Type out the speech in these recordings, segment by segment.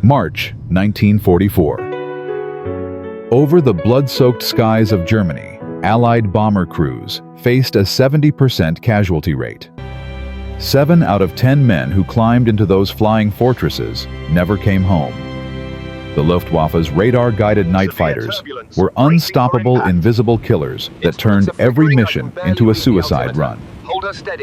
March 1944. Over the blood-soaked skies of Germany, Allied bomber crews faced a 70% casualty rate. 7 out of 10 men who climbed into those flying fortresses never came home. The Luftwaffe's radar-guided night fighters were unstoppable invisible killers that turned every mission into a suicide run.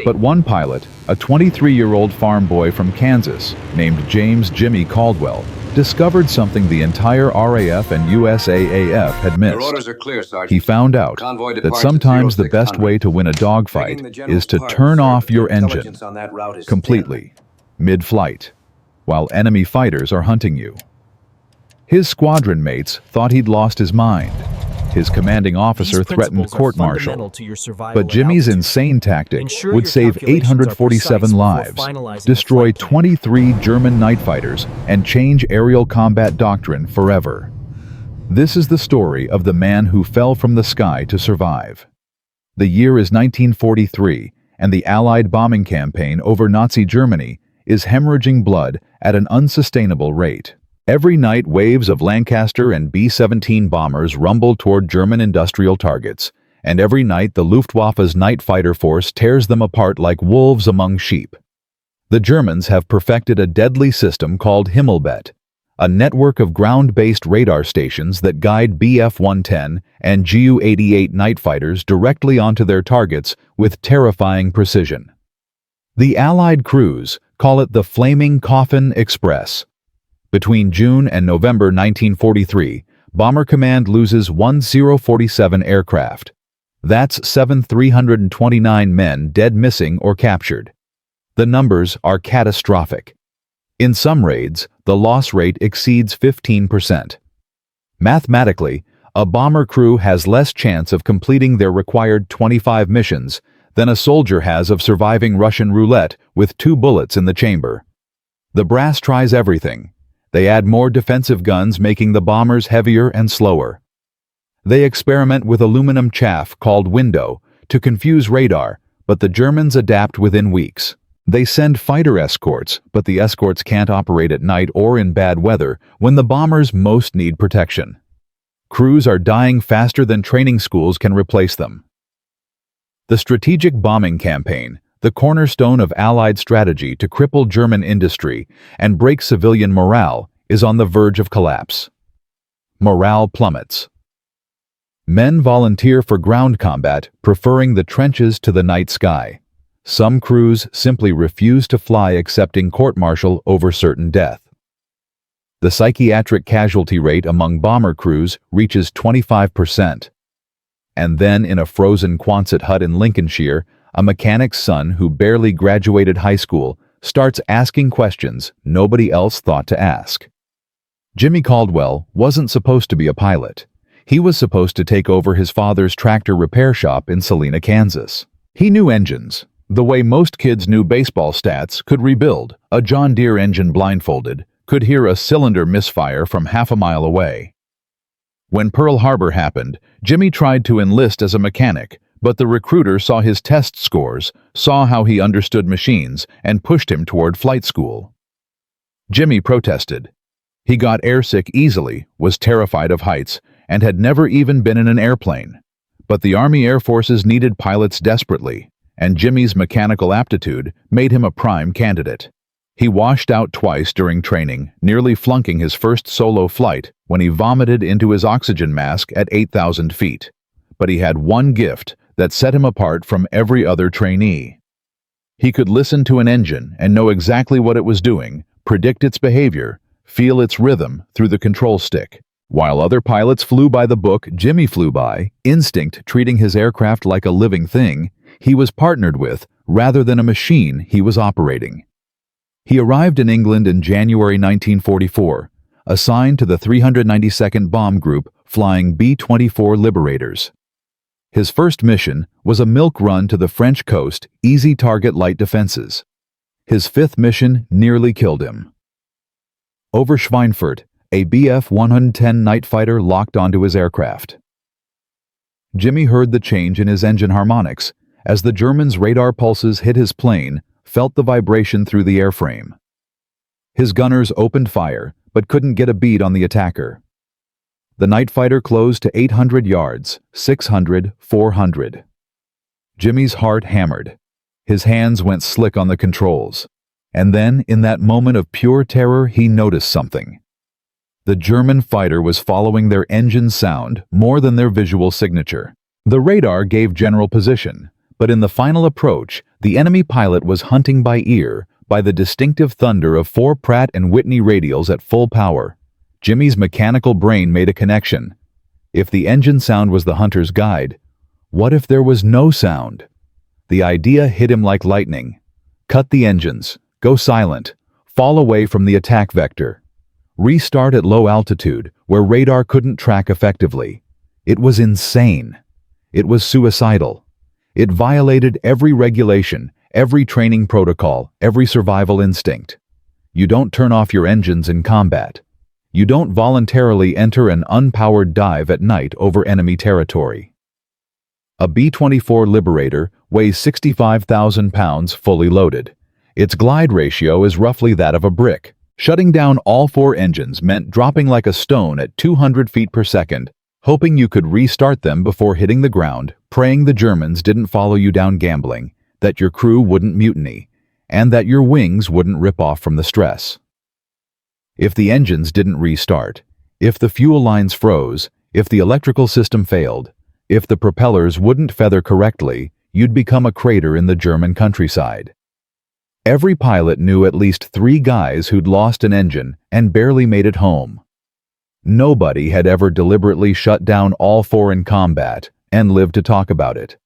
But one pilot, a 23-year-old farm boy from Kansas named Jimmy Caldwell, discovered something the entire RAF and USAAF had missed. Your orders are clear, Sergeant. He found out that sometimes the best way to win a dogfight is to turn off your engine completely, mid-flight, while enemy fighters are hunting you. His squadron mates thought he'd lost his mind. His commanding officer threatened court-martial, but Jimmy's insane tactic would save 847 lives, destroy 23 German night fighters, and change aerial combat doctrine forever. This is the story of the man who fell from the sky to survive. The year is 1943, and the Allied bombing campaign over Nazi Germany is hemorrhaging blood at an unsustainable rate. Every night, waves of Lancaster and B-17 bombers rumble toward German industrial targets, and every night the Luftwaffe's night fighter force tears them apart like wolves among sheep. The Germans have perfected a deadly system called Himmelbett, a network of ground-based radar stations that guide Bf-110 and Ju-88 night fighters directly onto their targets with terrifying precision. The Allied crews call it the Flaming Coffin Express. Between June and November 1943, Bomber Command loses 1047 aircraft. That's 7,329 men dead, missing, or captured. The numbers are catastrophic. In some raids, the loss rate exceeds 15%. Mathematically, a bomber crew has less chance of completing their required 25 missions than a soldier has of surviving Russian roulette with 2 bullets in the chamber. The brass tries everything. They add more defensive guns, making the bombers heavier and slower. They experiment with aluminum chaff called window to confuse radar, but the Germans adapt within weeks. They send fighter escorts, but the escorts can't operate at night or in bad weather when the bombers most need protection. Crews are dying faster than training schools can replace them. The strategic bombing campaign, the cornerstone of Allied strategy to cripple German industry and break civilian morale, is on the verge of collapse. Morale plummets. Men volunteer for ground combat, preferring the trenches to the night sky. Some crews simply refuse to fly, accepting court-martial over certain death. The psychiatric casualty rate among bomber crews reaches 25%. And then, in a frozen Quonset hut in Lincolnshire, a mechanic's son who barely graduated high school starts asking questions nobody else thought to ask. Jimmy Caldwell wasn't supposed to be a pilot. He was supposed to take over his father's tractor repair shop in Salina, Kansas. He knew engines, the way most kids knew baseball stats, could rebuild a John Deere engine blindfolded, could hear a cylinder misfire from half a mile away. When Pearl Harbor happened, Jimmy tried to enlist as a mechanic, but the recruiter saw his test scores, saw how he understood machines, and pushed him toward flight school. Jimmy protested. He got airsick easily, was terrified of heights, and had never even been in an airplane. But the Army Air Forces needed pilots desperately, and Jimmy's mechanical aptitude made him a prime candidate. He washed out twice during training, nearly flunking his first solo flight when he vomited into his oxygen mask at 8,000 feet. But he had one gift that set him apart from every other trainee. He could listen to an engine and know exactly what it was doing, predict its behavior, feel its rhythm through the control stick. While other pilots flew by the book, Jimmy flew by instinct, treating his aircraft like a living thing he was partnered with rather than a machine he was operating. He arrived in England in January 1944, assigned to the 392nd Bomb Group flying B-24 Liberators. His first mission was a milk run to the French coast, easy target light defenses. His 5th mission nearly killed him. Over Schweinfurt, a Bf-110 night fighter locked onto his aircraft. Jimmy heard the change in his engine harmonics as the Germans' radar pulses hit his plane, felt the vibration through the airframe. His gunners opened fire, but couldn't get a bead on the attacker. The night fighter closed to 800 yards, 600, 400. Jimmy's heart hammered. His hands went slick on the controls. And then, in that moment of pure terror, he noticed something. The German fighter was following their engine sound more than their visual signature. The radar gave general position, but in the final approach, the enemy pilot was hunting by ear, by the distinctive thunder of 4 Pratt & Whitney radials at full power. Jimmy's mechanical brain made a connection. If the engine sound was the hunter's guide, what if there was no sound? The idea hit him like lightning. Cut the engines, go silent, fall away from the attack vector. Restart at low altitude, where radar couldn't track effectively. It was insane. It was suicidal. It violated every regulation, every training protocol, every survival instinct. You don't turn off your engines in combat. You don't voluntarily enter an unpowered dive at night over enemy territory. A B-24 Liberator weighs 65,000 pounds fully loaded. Its glide ratio is roughly that of a brick. Shutting down all 4 engines meant dropping like a stone at 200 feet per second, hoping you could restart them before hitting the ground, praying the Germans didn't follow you down gambling, that your crew wouldn't mutiny, and that your wings wouldn't rip off from the stress. If the engines didn't restart, if the fuel lines froze, if the electrical system failed, if the propellers wouldn't feather correctly, you'd become a crater in the German countryside. Every pilot knew at least 3 guys who'd lost an engine and barely made it home. Nobody had ever deliberately shut down all 4 in combat and lived to talk about it.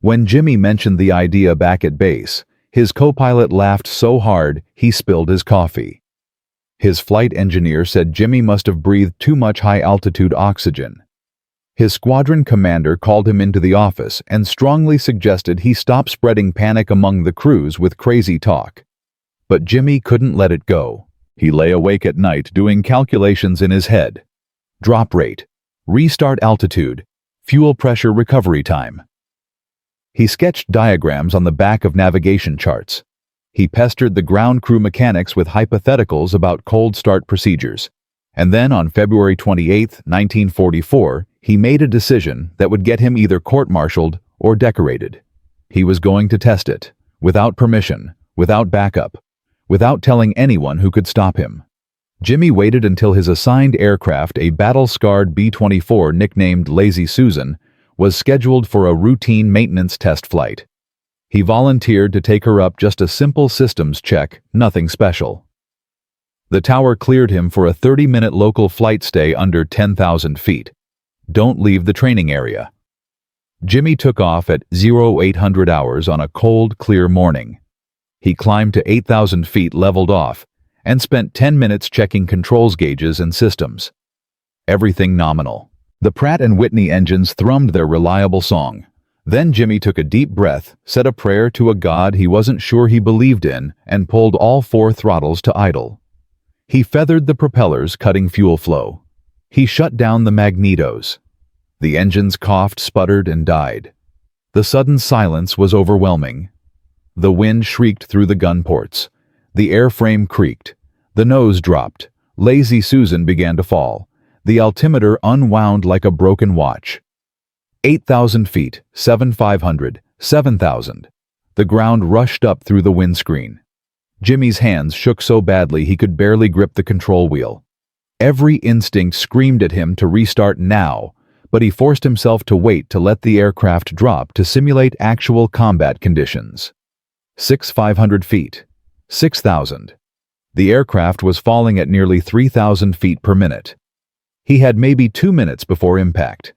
When Jimmy mentioned the idea back at base, his co-pilot laughed so hard he spilled his coffee. His flight engineer said Jimmy must have breathed too much high-altitude oxygen. His squadron commander called him into the office and strongly suggested he stop spreading panic among the crews with crazy talk. But Jimmy couldn't let it go. He lay awake at night doing calculations in his head. Drop rate, restart altitude, fuel pressure recovery time. He sketched diagrams on the back of navigation charts. He pestered the ground crew mechanics with hypotheticals about cold start procedures. And then on February 28, 1944, he made a decision that would get him either court-martialed or decorated. He was going to test it, without permission, without backup, without telling anyone who could stop him. Jimmy waited until his assigned aircraft, a battle-scarred B-24 nicknamed Lazy Susan, was scheduled for a routine maintenance test flight. He volunteered to take her up just a simple systems check, nothing special. The tower cleared him for a 30-minute local flight stay under 10,000 feet. Don't leave the training area. Jimmy took off at 0800 hours on a cold, clear morning. He climbed to 8,000 feet leveled off and spent 10 minutes checking controls gauges and systems. Everything nominal. The Pratt & Whitney engines thrummed their reliable song. Then Jimmy took a deep breath, said a prayer to a god he wasn't sure he believed in, and pulled all 4 throttles to idle. He feathered the propellers, cutting fuel flow. He shut down the magnetos. The engines coughed, sputtered, and died. The sudden silence was overwhelming. The wind shrieked through the gun ports. The airframe creaked. The nose dropped. Lazy Susan began to fall. The altimeter unwound like a broken watch. 8,000 feet, 7,500, 7,000. The ground rushed up through the windscreen. Jimmy's hands shook so badly he could barely grip the control wheel. Every instinct screamed at him to restart now, but he forced himself to wait to let the aircraft drop to simulate actual combat conditions. 6,500 feet. 6,000. The aircraft was falling at nearly 3,000 feet per minute. He had maybe 2 minutes before impact.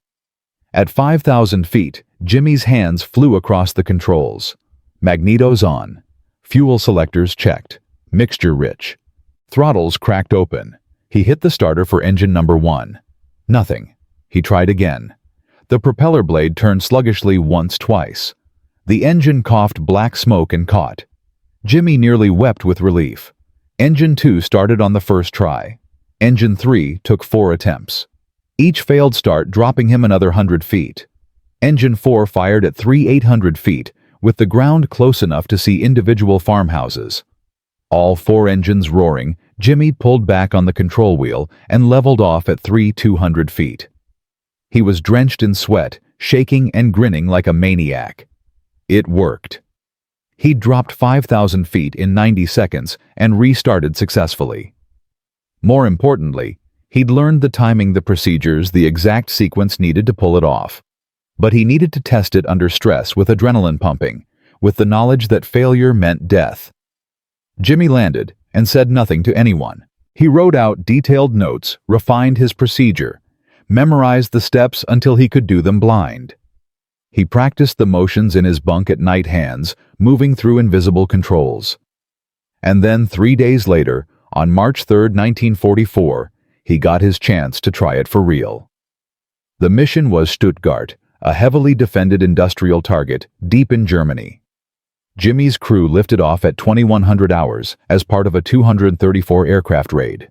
At 5,000 feet, Jimmy's hands flew across the controls. Magnetos on. Fuel selectors checked. Mixture rich. Throttles cracked open. He hit the starter for engine number 1. Nothing. He tried again. The propeller blade turned sluggishly once, twice. The engine coughed black smoke and caught. Jimmy nearly wept with relief. Engine 2 started on the first try. Engine 3 took 4 attempts. Each failed start, dropping him another 100 feet. Engine 4 fired at 3,800 feet, with the ground close enough to see individual farmhouses. All four engines roaring, Jimmy pulled back on the control wheel and leveled off at 200 feet. He was drenched in sweat, shaking and grinning like a maniac. It worked. He dropped 5,000 feet in 90 seconds and restarted successfully. More importantly, he'd learned the timing, the procedures, the exact sequence needed to pull it off. But he needed to test it under stress with adrenaline pumping, with the knowledge that failure meant death. Jimmy landed and said nothing to anyone. He wrote out detailed notes, refined his procedure, memorized the steps until he could do them blind. He practiced the motions in his bunk at night, hands moving through invisible controls. And then 3 days later, on March 3, 1944, he got his chance to try it for real. The mission was Stuttgart, a heavily defended industrial target deep in Germany. Jimmy's crew lifted off at 2100 hours as part of a 234 aircraft raid.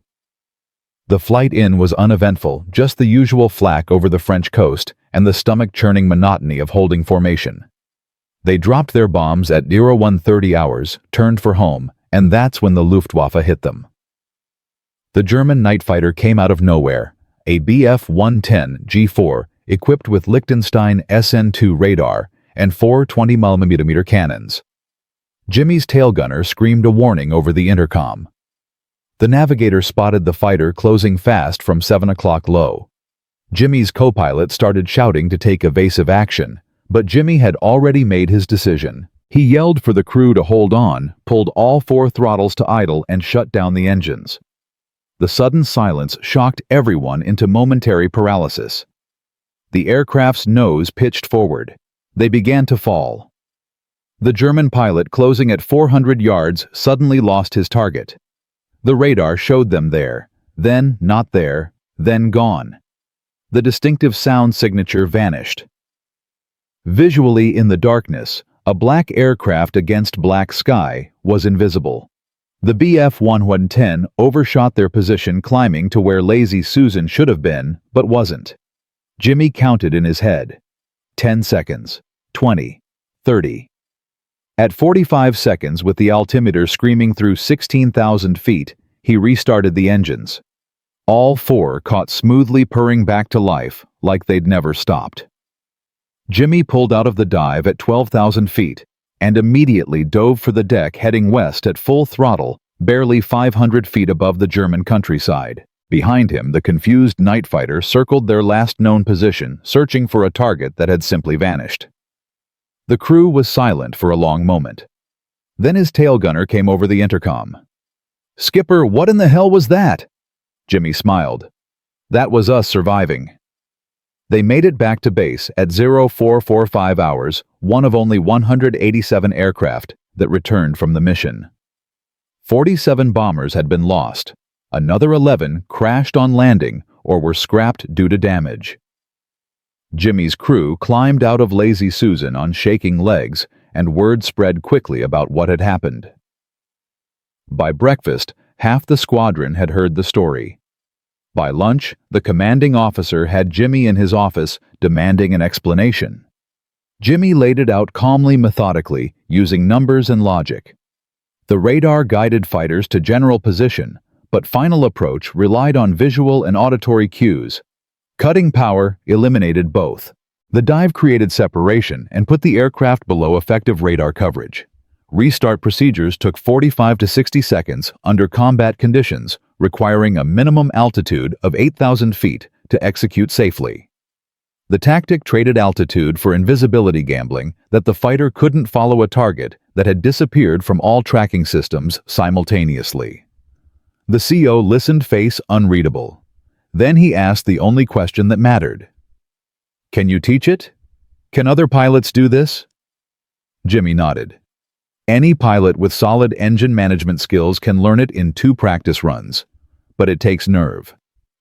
The flight in was uneventful, just the usual flak over the French coast and the stomach-churning monotony of holding formation. They dropped their bombs at 0130 hours, turned for home, and that's when the Luftwaffe hit them. The German night fighter came out of nowhere, a Bf-110 G4 equipped with Liechtenstein SN2 radar and 4 20mm cannons. Jimmy's tail gunner screamed a warning over the intercom. The navigator spotted the fighter closing fast from 7 o'clock low. Jimmy's co-pilot started shouting to take evasive action, but Jimmy had already made his decision. He yelled for the crew to hold on, pulled all 4 throttles to idle, and shut down the engines. The sudden silence shocked everyone into momentary paralysis. The aircraft's nose pitched forward. They began to fall. The German pilot, closing at 400 yards, suddenly lost his target. The radar showed them there, then not there, then gone. The distinctive sound signature vanished. Visually in the darkness, a black aircraft against black sky was invisible. The Bf-110 overshot their position, climbing to where Lazy Susan should have been, but wasn't. Jimmy counted in his head. 10 seconds. 20. 30. At 45 seconds, with the altimeter screaming through 16,000 feet, he restarted the engines. All 4 caught smoothly, purring back to life like they'd never stopped. Jimmy pulled out of the dive at 12,000 feet and immediately dove for the deck, heading west at full throttle, barely 500 feet above the German countryside. Behind him, the confused night fighter circled their last known position, searching for a target that had simply vanished. The crew was silent for a long moment. Then his tail gunner came over the intercom. "Skipper, what in the hell was that?" Jimmy smiled. "That was us surviving." They made it back to base at 0445 hours, one of only 187 aircraft that returned from the mission. 47 bombers had been lost. Another 11 crashed on landing or were scrapped due to damage. Jimmy's crew climbed out of Lazy Susan on shaking legs, and word spread quickly about what had happened. By breakfast, half the squadron had heard the story. By lunch, the commanding officer had Jimmy in his office demanding an explanation. Jimmy laid it out calmly, methodically, using numbers and logic. The radar guided fighters to general position, but final approach relied on visual and auditory cues. Cutting power eliminated both. The dive created separation and put the aircraft below effective radar coverage. Restart procedures took 45 to 60 seconds under combat conditions, requiring a minimum altitude of 8,000 feet to execute safely. The tactic traded altitude for invisibility, gambling that the fighter couldn't follow a target that had disappeared from all tracking systems simultaneously. The CO listened, face unreadable. Then he asked the only question that mattered. "Can you teach it? Can other pilots do this?" Jimmy nodded. "Any pilot with solid engine management skills can learn it in 2 practice runs. But it takes nerve.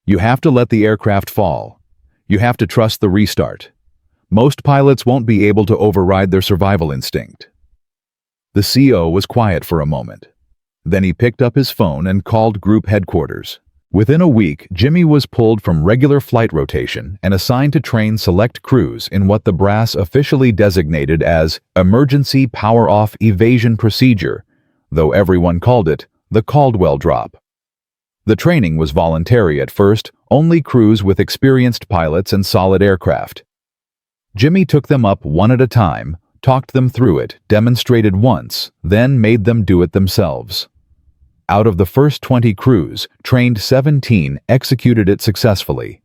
You have to let the aircraft fall. You have to trust the restart. Most pilots won't be able to override their survival instinct." The CO was quiet for a moment. Then he picked up his phone and called group headquarters. Within a week, Jimmy was pulled from regular flight rotation and assigned to train select crews in what the brass officially designated as Emergency Power-Off Evasion Procedure, though everyone called it the Caldwell Drop. The training was voluntary at first, only crews with experienced pilots and solid aircraft. Jimmy took them up one at a time, talked them through it, demonstrated once, then made them do it themselves. Out of the first 20 crews, trained 17 executed it successfully.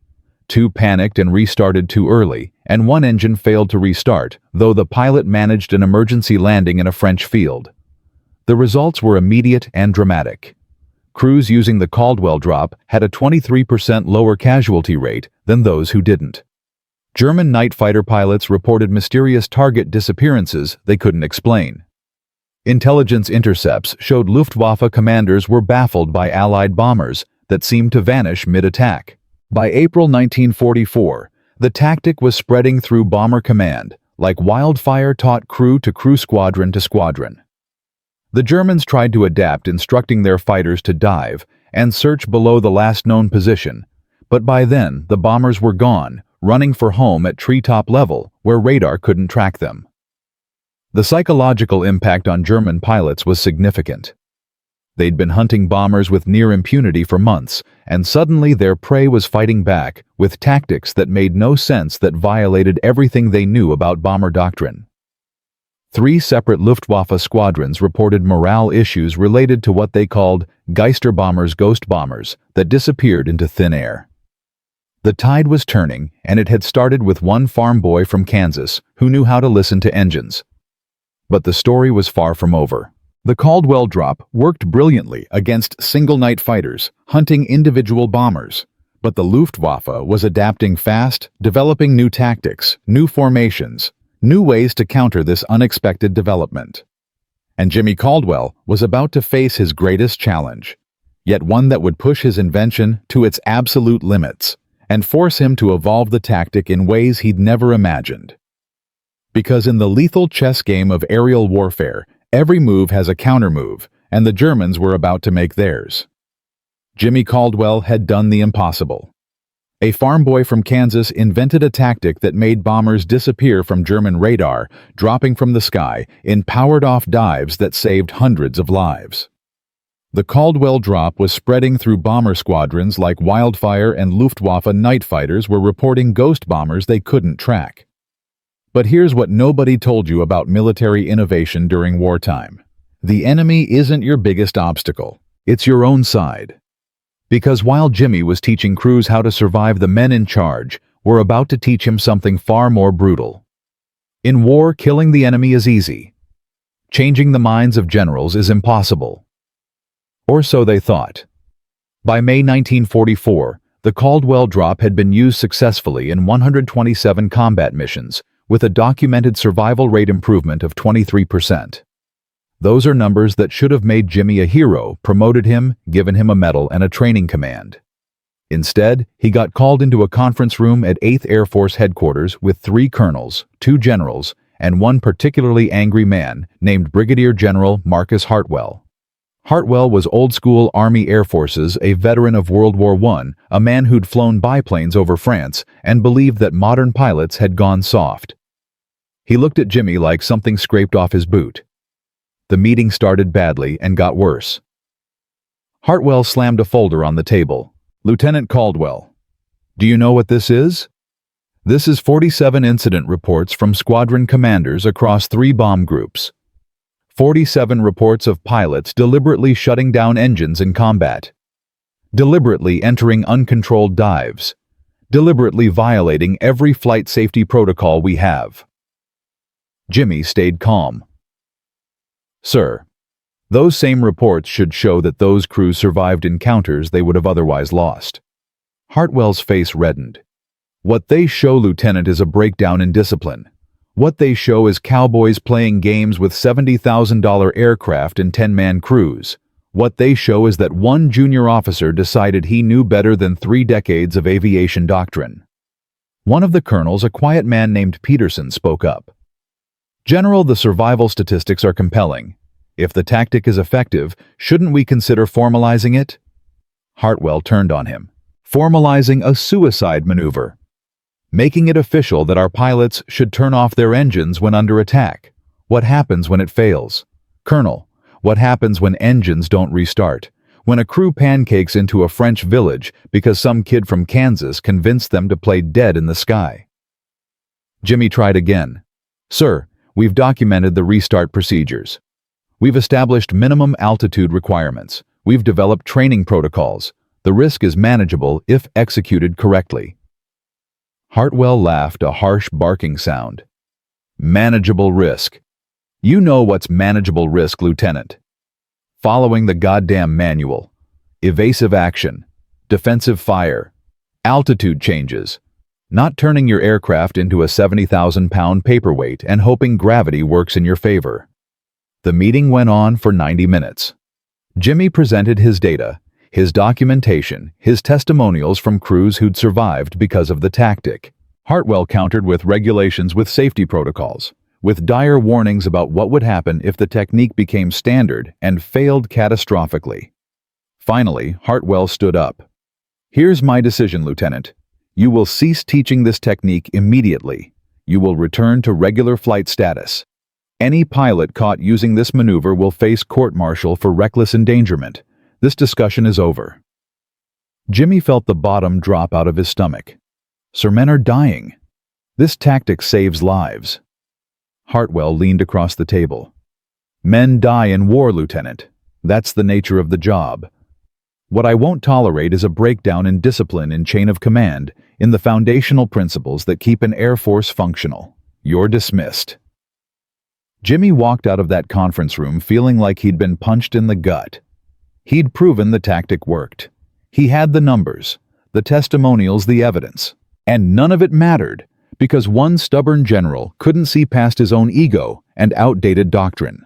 2 panicked and restarted too early, and 1 engine failed to restart, though the pilot managed an emergency landing in a French field. The results were immediate and dramatic. Crews using the Caldwell Drop had a 23% lower casualty rate than those who didn't. German night fighter pilots reported mysterious target disappearances they couldn't explain. Intelligence intercepts showed Luftwaffe commanders were baffled by Allied bombers that seemed to vanish mid-attack. By April 1944, the tactic was spreading through Bomber Command, like wildfire taught crew to crew, squadron to squadron. The Germans tried to adapt, instructing their fighters to dive and search below the last known position, but by then the bombers were gone, running for home at treetop level where radar couldn't track them. The psychological impact on German pilots was significant. They'd been hunting bombers with near impunity for months, and suddenly their prey was fighting back with tactics that made no sense, that violated everything they knew about bomber doctrine. 3 separate Luftwaffe squadrons reported morale issues related to what they called Geister bombers, ghost bombers, that disappeared into thin air. The tide was turning, and it had started with one farm boy from Kansas who knew how to listen to engines. But the story was far from over. The Caldwell Drop worked brilliantly against single night fighters, hunting individual bombers. But the Luftwaffe was adapting fast, developing new tactics, new formations, new ways to counter this unexpected development. And Jimmy Caldwell was about to face his greatest challenge, yet one that would push his invention to its absolute limits and force him to evolve the tactic in ways he'd never imagined. Because in the lethal chess game of aerial warfare, every move has a countermove, and the Germans were about to make theirs. Jimmy Caldwell had done the impossible. A farm boy from Kansas invented a tactic that made bombers disappear from German radar, dropping from the sky in powered-off dives that saved hundreds of lives. The Caldwell Drop was spreading through bomber squadrons like wildfire, and Luftwaffe night fighters were reporting ghost bombers they couldn't track. But here's what nobody told you about military innovation during wartime. The enemy isn't your biggest obstacle. It's your own side. Because while Jimmy was teaching crews how to survive, the men in charge were about to teach him something far more brutal. In war, killing the enemy is easy. Changing the minds of generals is impossible. Or so they thought. By May 1944, the Caldwell Drop had been used successfully in 127 combat missions, with a documented survival rate improvement of 23%. Those are numbers that should have made Jimmy a hero, promoted him, given him a medal and a training command. Instead, he got called into a conference room at 8th Air Force headquarters with 3 colonels, 2 generals, and one particularly angry man named Brigadier General Marcus Hartwell. Hartwell was old-school Army Air Forces, a veteran of World War I, a man who'd flown biplanes over France and believed that modern pilots had gone soft. He looked at Jimmy like something scraped off his boot. The meeting started badly and got worse. Hartwell slammed a folder on the table. "Lieutenant Caldwell, do you know what this is? This is 47 incident reports from squadron commanders across 3 bomb groups. 47 reports of pilots deliberately shutting down engines in combat, deliberately entering uncontrolled dives, deliberately violating every flight safety protocol we have." Jimmy stayed calm. "Sir, those same reports should show that those crews survived encounters they would have otherwise lost." Hartwell's face reddened. "What they show, Lieutenant, is a breakdown in discipline. What they show is cowboys playing games with $70,000 aircraft and 10-man crews. What they show is that one junior officer decided he knew better than 3 decades of aviation doctrine." One of the colonels, a quiet man named Peterson, spoke up. "General, the survival statistics are compelling. If the tactic is effective, shouldn't we consider formalizing it?" Hartwell turned on him. "Formalizing a suicide maneuver. Making it official that our pilots should turn off their engines when under attack. What happens when it fails? Colonel, What happens when engines don't restart? When a crew pancakes into a French village because some kid from Kansas convinced them to play dead in the sky? Jimmy tried again. Sir, we've documented the restart procedures. We've established minimum altitude requirements. We've developed training protocols. The risk is manageable if executed correctly. Hartwell laughed, a harsh barking sound. Manageable risk. You know what's manageable risk, Lieutenant. Following the goddamn manual. Evasive action. Defensive fire. Altitude changes. Not turning your aircraft into a 70,000-pound paperweight and hoping gravity works in your favor. The meeting went on for 90 minutes. Jimmy presented his data, his documentation, his testimonials from crews who'd survived because of the tactic. Hartwell countered with regulations with safety protocols, with dire warnings about what would happen if the technique became standard and failed catastrophically. Finally, Hartwell stood up. Here's my decision, Lieutenant. You will cease teaching this technique immediately. You will return to regular flight status. Any pilot caught using this maneuver will face court-martial for reckless endangerment. This discussion is over. Jimmy felt the bottom drop out of his stomach. Sir, men are dying. This tactic saves lives. Hartwell leaned across the table. Men die in war, Lieutenant. That's the nature of the job. What I won't tolerate is a breakdown in discipline in chain of command, in the foundational principles that keep an Air Force functional. You're dismissed. Jimmy walked out of that conference room feeling like he'd been punched in the gut. He'd proven the tactic worked. He had the numbers, the testimonials, the evidence. And none of it mattered, because one stubborn general couldn't see past his own ego and outdated doctrine.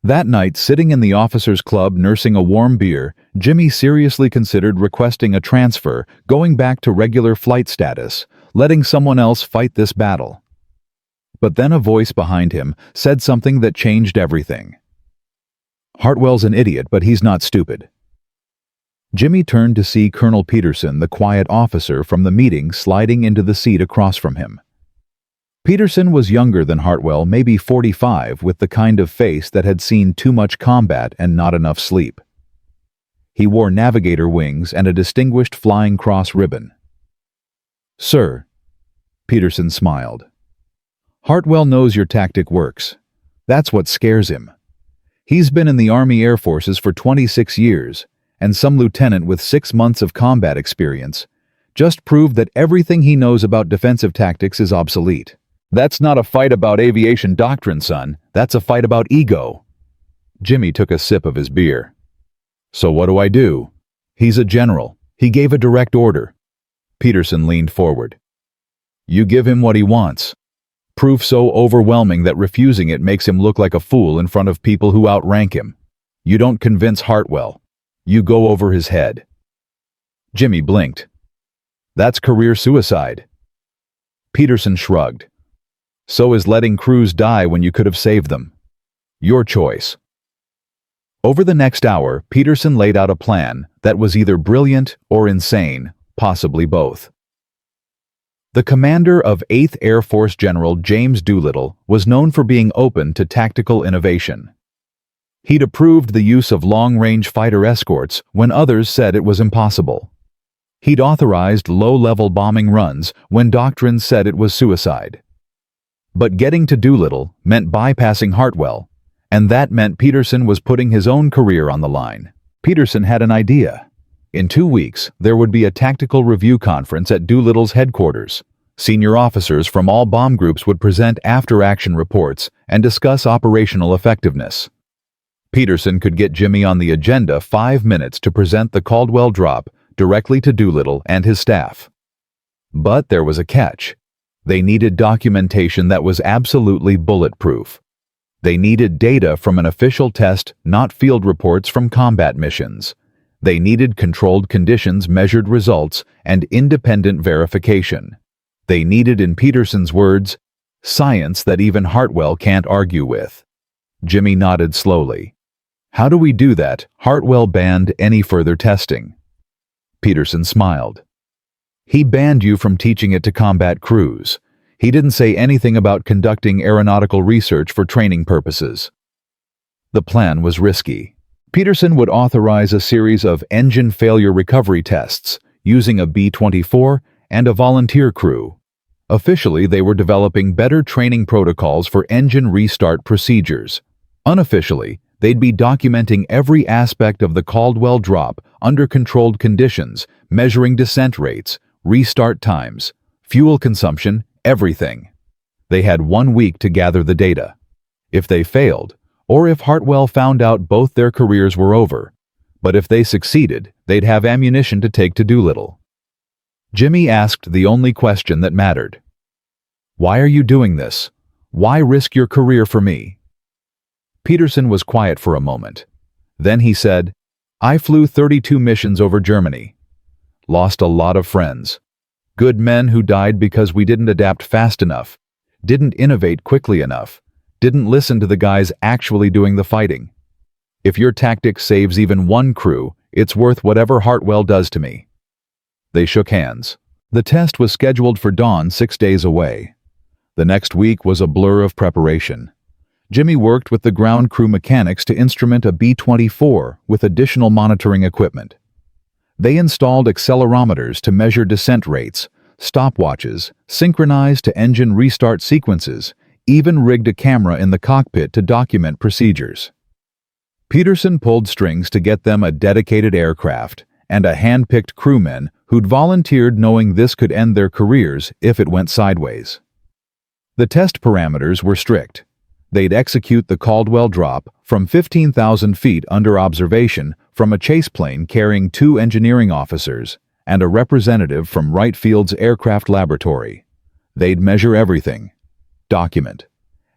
That night, sitting in the officers' club nursing a warm beer, Jimmy seriously considered requesting a transfer, going back to regular flight status, letting someone else fight this battle. But then a voice behind him said something that changed everything. Hartwell's an idiot, but he's not stupid. Jimmy turned to see Colonel Peterson, the quiet officer from the meeting, sliding into the seat across from him. Peterson was younger than Hartwell, maybe 45, with the kind of face that had seen too much combat and not enough sleep. He wore navigator wings and a distinguished Flying Cross ribbon. Sir, Peterson smiled. Hartwell knows your tactic works. That's what scares him. He's been in the Army Air Forces for 26 years, and some lieutenant with 6 months of combat experience just proved that everything he knows about defensive tactics is obsolete. That's not a fight about aviation doctrine, son. That's a fight about ego. Jimmy took a sip of his beer. So what do I do? He's a general. He gave a direct order. Peterson leaned forward. You give him what he wants. Proof so overwhelming that refusing it makes him look like a fool in front of people who outrank him. You don't convince Hartwell. You go over his head. Jimmy blinked. That's career suicide. Peterson shrugged. So is letting crews die when you could have saved them. Your choice. Over the next hour, Peterson laid out a plan that was either brilliant or insane, possibly both. The commander of 8th Air Force General James Doolittle was known for being open to tactical innovation. He'd approved the use of long-range fighter escorts when others said it was impossible. He'd authorized low-level bombing runs when doctrine said it was suicide. But getting to Doolittle meant bypassing Hartwell, and that meant Peterson was putting his own career on the line. Peterson had an idea. In 2 weeks, there would be a tactical review conference at Doolittle's headquarters. Senior officers from all bomb groups would present after-action reports and discuss operational effectiveness. Peterson could get Jimmy on the agenda 5 minutes to present the Caldwell Drop directly to Doolittle and his staff. But there was a catch. They needed documentation that was absolutely bulletproof. They needed data from an official test, not field reports from combat missions. They needed controlled conditions, measured results, and independent verification. They needed, in Peterson's words, science that even Hartwell can't argue with. Jimmy nodded slowly. How do we do that? Hartwell banned any further testing. Peterson smiled. He banned you from teaching it to combat crews. He didn't say anything about conducting aeronautical research for training purposes. The plan was risky. Peterson would authorize a series of engine failure recovery tests using a B-24 and a volunteer crew. Officially, they were developing better training protocols for engine restart procedures. Unofficially, they'd be documenting every aspect of the Caldwell Drop under controlled conditions, measuring descent rates, restart times, fuel consumption, everything. They had 1 week to gather the data. If they failed, or if Hartwell found out, both their careers were over. But if they succeeded, they'd have ammunition to take to Doolittle. Jimmy asked the only question that mattered. "Why are you doing this? Why risk your career for me?" Peterson was quiet for a moment. Then he said, "I flew 32 missions over Germany. Lost a lot of friends. Good men who died because we didn't adapt fast enough, didn't innovate quickly enough, didn't listen to the guys actually doing the fighting. If your tactic saves even one crew, it's worth whatever Hartwell does to me." They shook hands. The test was scheduled for dawn 6 days away. The next week was a blur of preparation. Jimmy worked with the ground crew mechanics to instrument a B-24 with additional monitoring equipment. They installed accelerometers to measure descent rates, stopwatches, synchronized to engine restart sequences, even rigged a camera in the cockpit to document procedures. Peterson pulled strings to get them a dedicated aircraft and a hand-picked crewmen who'd volunteered, knowing this could end their careers if it went sideways. The test parameters were strict. They'd execute the Caldwell Drop from 15,000 feet under observation from a chase plane carrying 2 engineering officers and a representative from Wright Field's aircraft laboratory. They'd measure everything, document.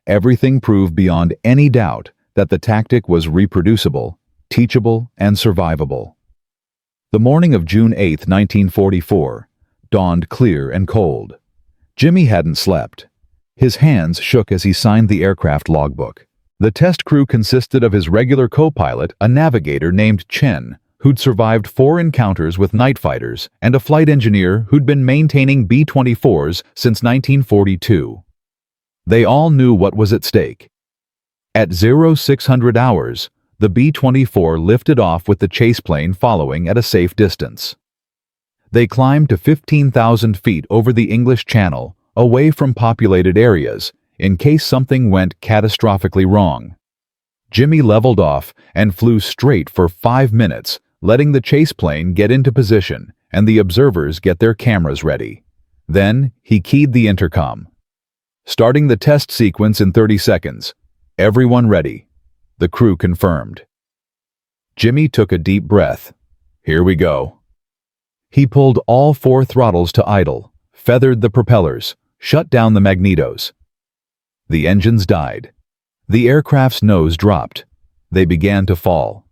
Everything proved beyond any doubt that the tactic was reproducible, teachable, and survivable. The morning of June 8, 1944, dawned clear and cold. Jimmy hadn't slept. His hands shook as he signed the aircraft logbook. The test crew consisted of his regular co-pilot, a navigator named Chen, who'd survived 4 encounters with night fighters, and a flight engineer who'd been maintaining B-24s since 1942. They all knew what was at stake. At 0600 hours, the B-24 lifted off with the chase plane following at a safe distance. They climbed to 15,000 feet over the English Channel, away from populated areas, in case something went catastrophically wrong. Jimmy leveled off and flew straight for 5 minutes, letting the chase plane get into position and the observers get their cameras ready. Then he keyed the intercom. "Starting the test sequence in 30 seconds. Everyone ready." The crew confirmed. Jimmy took a deep breath. "Here we go." He pulled all 4 throttles to idle, feathered the propellers, shut down the magnetos. The engines died. The aircraft's nose dropped. They began to fall.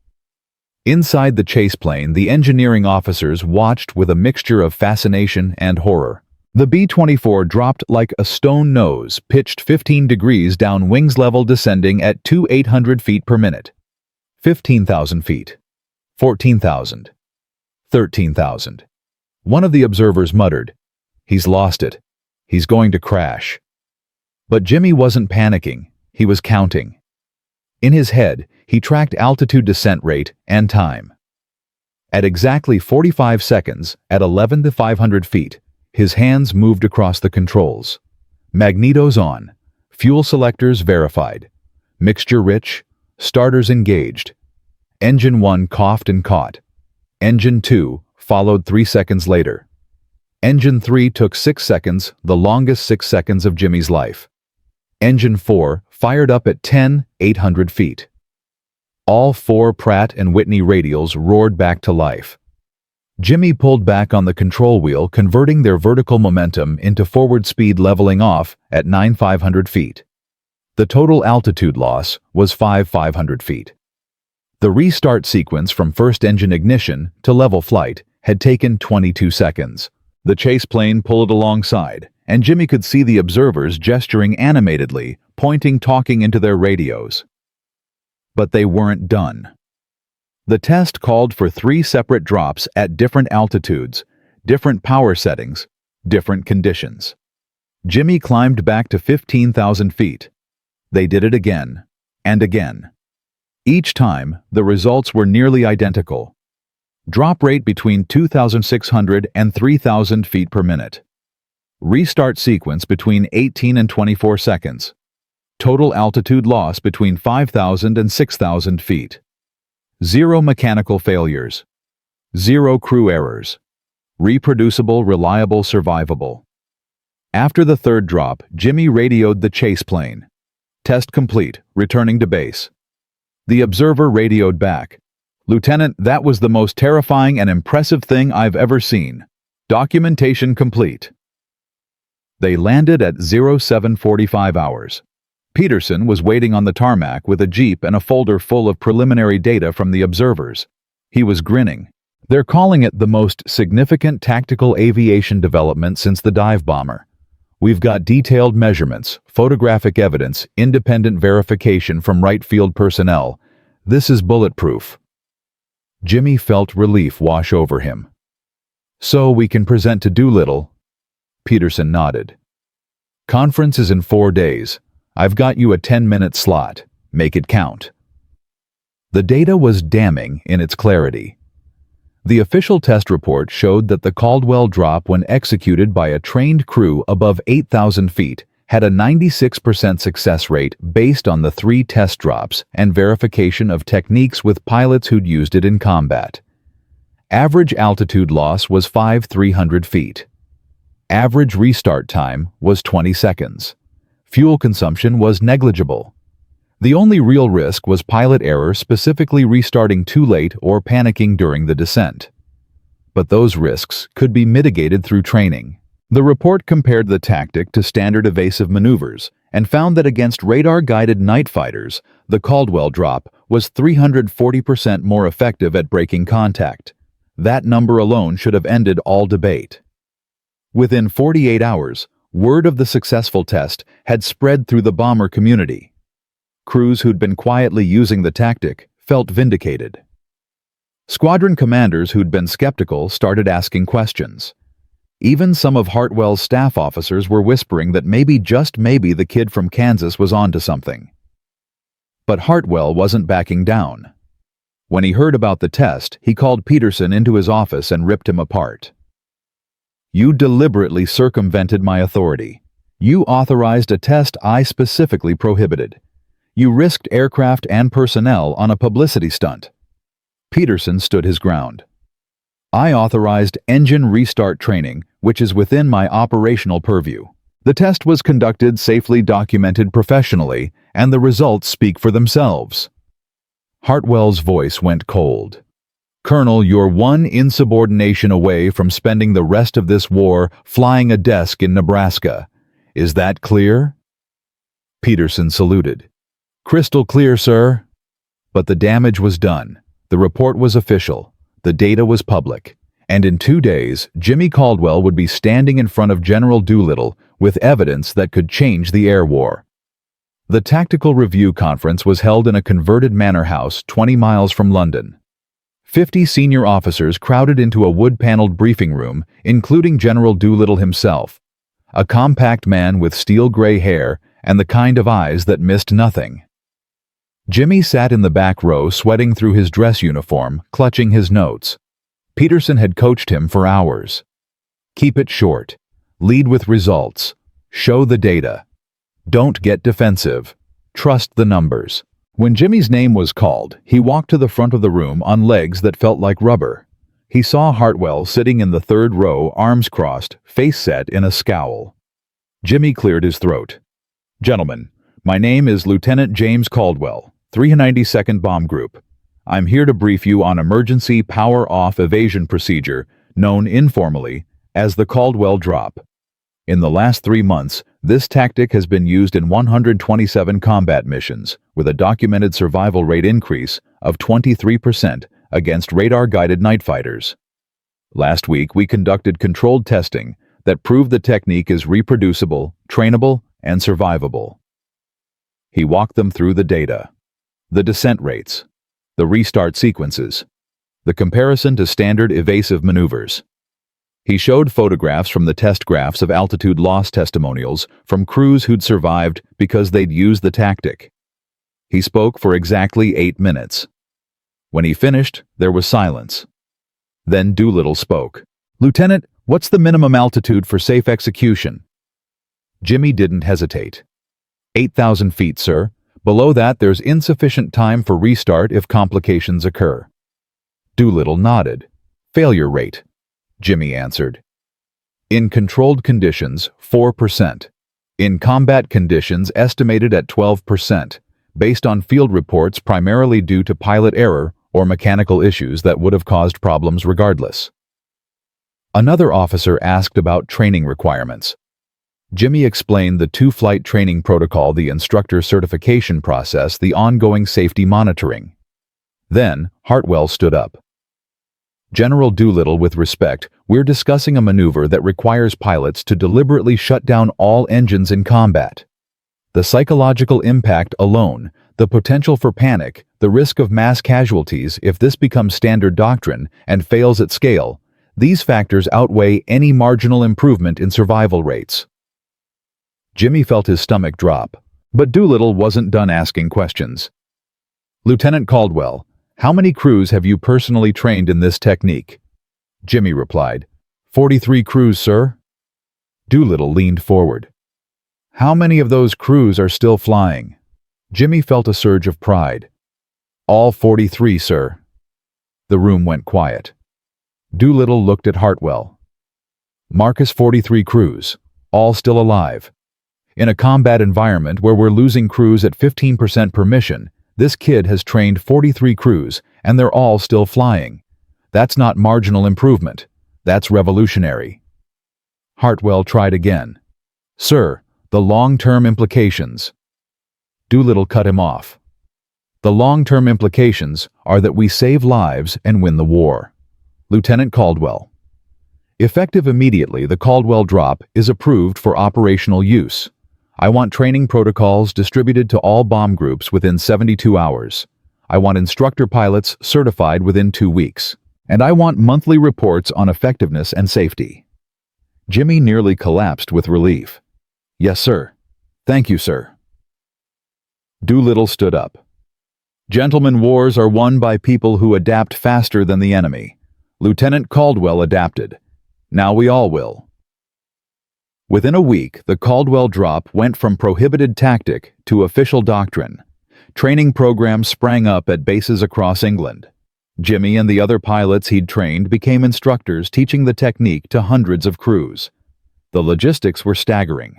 Inside the chase plane, the engineering officers watched with a mixture of fascination and horror. The B-24 dropped like a stone nose, pitched 15 degrees down, wings level, descending at 2,800 feet per minute. 15,000 feet. 14,000. 13,000. One of the observers muttered, "He's lost it. He's going to crash." But Jimmy wasn't panicking. He was counting. In his head, he tracked altitude, descent rate, and time. At exactly 45 seconds, at 11,500 feet, his hands moved across the controls. Magnetos on. Fuel selectors verified. Mixture rich. Starters engaged. Engine 1 coughed and caught. Engine 2 followed 3 seconds later. Engine 3 took 6 seconds, the longest 6 seconds of Jimmy's life. Engine 4 fired up at 10,800 feet. All 4 Pratt & Whitney radials roared back to life. Jimmy pulled back on the control wheel, converting their vertical momentum into forward speed, leveling off at 9,500 feet. The total altitude loss was 5,500 feet. The restart sequence from first engine ignition to level flight had taken 22 seconds. The chase plane pulled alongside, and Jimmy could see the observers gesturing animatedly, pointing, talking into their radios. But they weren't done. The test called for 3 separate drops at different altitudes, different power settings, different conditions. Jimmy climbed back to 15,000 feet. They did it again and again. Each time, the results were nearly identical. Drop rate between 2,600 and 3,000 feet per minute. Restart sequence between 18 and 24 seconds. Total altitude loss between 5,000 and 6,000 feet. 0 mechanical failures. 0 crew errors. Reproducible, reliable, survivable. After the third drop, Jimmy radioed the chase plane. Test complete, returning to base. The observer radioed back. "Lieutenant, that was the most terrifying and impressive thing I've ever seen. Documentation complete." They landed at 0745 hours. Peterson was waiting on the tarmac with a jeep and a folder full of preliminary data from the observers. He was grinning. "They're calling it the most significant tactical aviation development since the dive bomber. We've got detailed measurements, photographic evidence, independent verification from right field personnel. This is bulletproof." Jimmy felt relief wash over him. "So we can present to Doolittle?" Peterson nodded. "Conference is in 4 days. I've got you a 10-minute slot. Make it count." The data was damning in its clarity. The official test report showed that the Caldwell Drop, when executed by a trained crew above 8,000 feet, had a 96% success rate based on the 3 test drops and verification of techniques with pilots who'd used it in combat. Average altitude loss was 5,300 feet. Average restart time was 20 seconds. Fuel consumption was negligible. The only real risk was pilot error, specifically restarting too late or panicking during the descent. But those risks could be mitigated through training. The report compared the tactic to standard evasive maneuvers and found that against radar-guided night fighters, the Caldwell Drop was 340% more effective at breaking contact. That number alone should have ended all debate. Within 48 hours, word of the successful test had spread through the bomber community. Crews who'd been quietly using the tactic felt vindicated. Squadron commanders who'd been skeptical started asking questions. Even some of Hartwell's staff officers were whispering that maybe, just maybe, the kid from Kansas was onto something. But Hartwell wasn't backing down. When he heard about the test, he called Peterson into his office and ripped him apart. "You deliberately circumvented my authority. You authorized a test I specifically prohibited. You risked aircraft and personnel on a publicity stunt." Peterson stood his ground. "I authorized engine restart training, which is within my operational purview. The test was conducted safely, documented professionally, and the results speak for themselves." Hartwell's voice went cold. "Colonel, you're one insubordination away from spending the rest of this war flying a desk in Nebraska. Is that clear?" Peterson saluted. "Crystal clear, sir." But the damage was done. The report was official. The data was public. And in 2 days, Jimmy Caldwell would be standing in front of General Doolittle with evidence that could change the air war. The Tactical Review Conference was held in a converted manor house 20 miles from London. 50 senior officers crowded into a wood-paneled briefing room, including General Doolittle himself, a compact man with steel-gray hair and the kind of eyes that missed nothing. Jimmy sat in the back row, sweating through his dress uniform, clutching his notes. Peterson had coached him for hours. Keep it short. Lead with results. Show the data. Don't get defensive. Trust the numbers. When Jimmy's name was called, he walked to the front of the room on legs that felt like rubber. He saw Hartwell sitting in the third row, arms crossed, face set in a scowl. Jimmy cleared his throat. "Gentlemen, my name is Lieutenant James Caldwell, 392nd Bomb Group. I'm here to brief you on emergency power-off evasion procedure, known informally as the Caldwell Drop. In the last 3 months, this tactic has been used in 127 combat missions, with a documented survival rate increase of 23% against radar-guided night fighters. Last week, we conducted controlled testing that proved the technique is reproducible, trainable, and survivable." He walked them through the data, the descent rates, the restart sequences, the comparison to standard evasive maneuvers. He showed photographs from the test graphs of altitude loss testimonials from crews who'd survived because they'd used the tactic. He spoke for exactly 8 minutes. When he finished, there was silence. Then Doolittle spoke. "Lieutenant, what's the minimum altitude for safe execution?" Jimmy didn't hesitate. 8,000 feet, sir. Below that, there's insufficient time for restart if complications occur. Doolittle nodded. "Failure rate," Jimmy answered. "In controlled conditions, 4%. In combat conditions, estimated at 12%, based on field reports primarily due to pilot error or mechanical issues that would have caused problems regardless." Another officer asked about training requirements. Jimmy explained the two-flight training protocol, the instructor certification process, the ongoing safety monitoring. Then, Hartwell stood up. "General Doolittle, with respect, we're discussing a maneuver that requires pilots to deliberately shut down all engines in combat. The psychological impact alone, the potential for panic, the risk of mass casualties if this becomes standard doctrine and fails at scale, these factors outweigh any marginal improvement in survival rates." Jimmy felt his stomach drop, but Doolittle wasn't done asking questions. "Lieutenant Caldwell, how many crews have you personally trained in this technique?" Jimmy replied, 43 crews, sir." Doolittle leaned forward. "How many of those crews are still flying?" Jimmy felt a surge of pride. "All 43, sir." The room went quiet. Doolittle looked at Hartwell. "Marcus, 43 crews, all still alive. In a combat environment where we're losing crews at 15% per mission, this kid has trained 43 crews, and they're all still flying. That's not marginal improvement. That's revolutionary." Hartwell tried again. "Sir, the long-term implications." Doolittle cut him off. "The long-term implications are that we save lives and win the war. Lieutenant Caldwell." Effective immediately, the Caldwell Drop is approved for operational use. I want training protocols distributed to all bomb groups within 72 hours. I want instructor pilots certified within 2 weeks. And I want monthly reports on effectiveness and safety. Jimmy nearly collapsed with relief. "Yes, sir. Thank you, sir." Doolittle stood up. "Gentlemen, wars are won by people who adapt faster than the enemy. Lieutenant Caldwell adapted. Now we all will." Within a week, the Caldwell Drop went from prohibited tactic to official doctrine. Training programs sprang up at bases across England. Jimmy and the other pilots he'd trained became instructors teaching the technique to hundreds of crews. The logistics were staggering.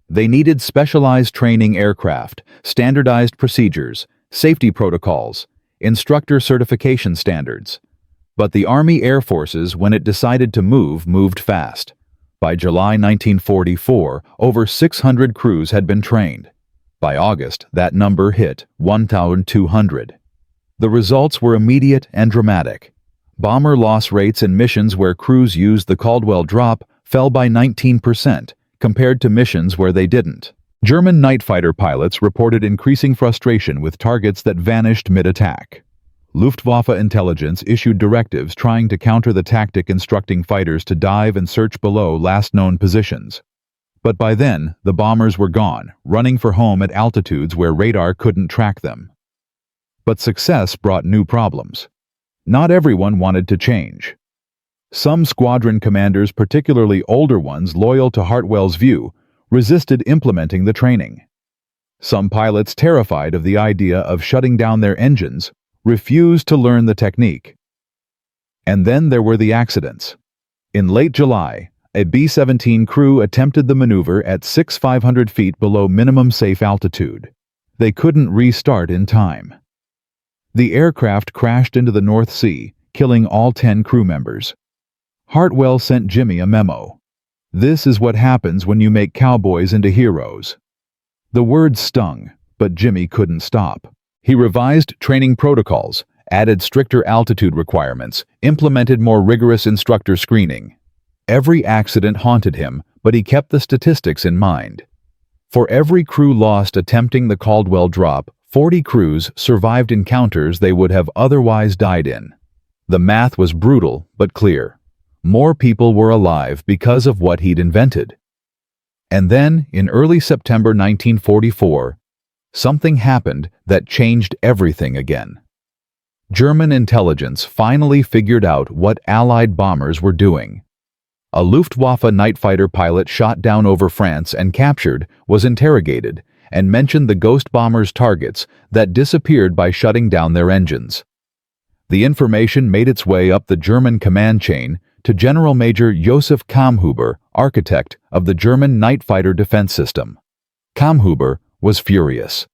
They needed specialized training aircraft, standardized procedures, safety protocols, instructor certification standards. But the Army Air Forces, when it decided to move, moved fast. By July 1944, over 600 crews had been trained. By August, that number hit 1,200. The results were immediate and dramatic. Bomber loss rates in missions where crews used the Caldwell Drop fell by 19%, compared to missions where they didn't. German night fighter pilots reported increasing frustration with targets that vanished mid-attack. Luftwaffe intelligence issued directives trying to counter the tactic, instructing fighters to dive and search below last known positions. But by then, the bombers were gone, running for home at altitudes where radar couldn't track them. But success brought new problems. Not everyone wanted to change. Some squadron commanders, particularly older ones loyal to Hartwell's view, resisted implementing the training. Some pilots, terrified of the idea of shutting down their engines, refused to learn the technique. And then there were the accidents. In late July, a B-17 crew attempted the maneuver at 6,500 feet below minimum safe altitude. They couldn't restart in time. The aircraft crashed into the North Sea, killing all 10 crew members. Hartwell sent Jimmy a memo. "This is what happens when you make cowboys into heroes." The words stung, but Jimmy couldn't stop. He revised training protocols, added stricter altitude requirements, implemented more rigorous instructor screening. Every accident haunted him, but he kept the statistics in mind. For every crew lost attempting the Caldwell Drop, 40 crews survived encounters they would have otherwise died in. The math was brutal but clear. More people were alive because of what he'd invented. And then, in early September 1944, something happened that changed everything again. German intelligence finally figured out what Allied bombers were doing. A Luftwaffe night fighter pilot shot down over France and captured was interrogated and mentioned the ghost bombers' targets that disappeared by shutting down their engines. The information made its way up the German command chain to General Major Josef Kammhuber, architect of the German night fighter defense system. Kammhuber was furious.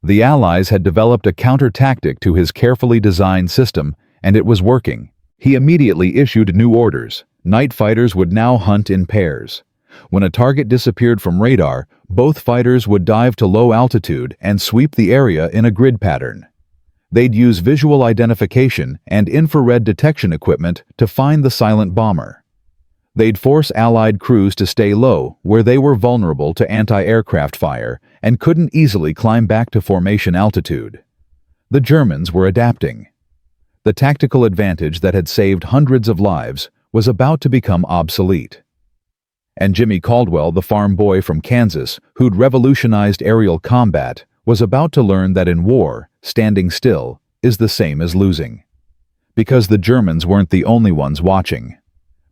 The Allies had developed a counter-tactic to his carefully designed system, and it was working. He immediately issued new orders. Night fighters would now hunt in pairs. When a target disappeared from radar, both fighters would dive to low altitude and sweep the area in a grid pattern. They'd use visual identification and infrared detection equipment to find the silent bomber. They'd force Allied crews to stay low, where they were vulnerable to anti-aircraft fire and couldn't easily climb back to formation altitude. The Germans were adapting. The tactical advantage that had saved hundreds of lives was about to become obsolete. And Jimmy Caldwell, the farm boy from Kansas, who'd revolutionized aerial combat, was about to learn that in war, standing still is the same as losing. Because the Germans weren't the only ones watching.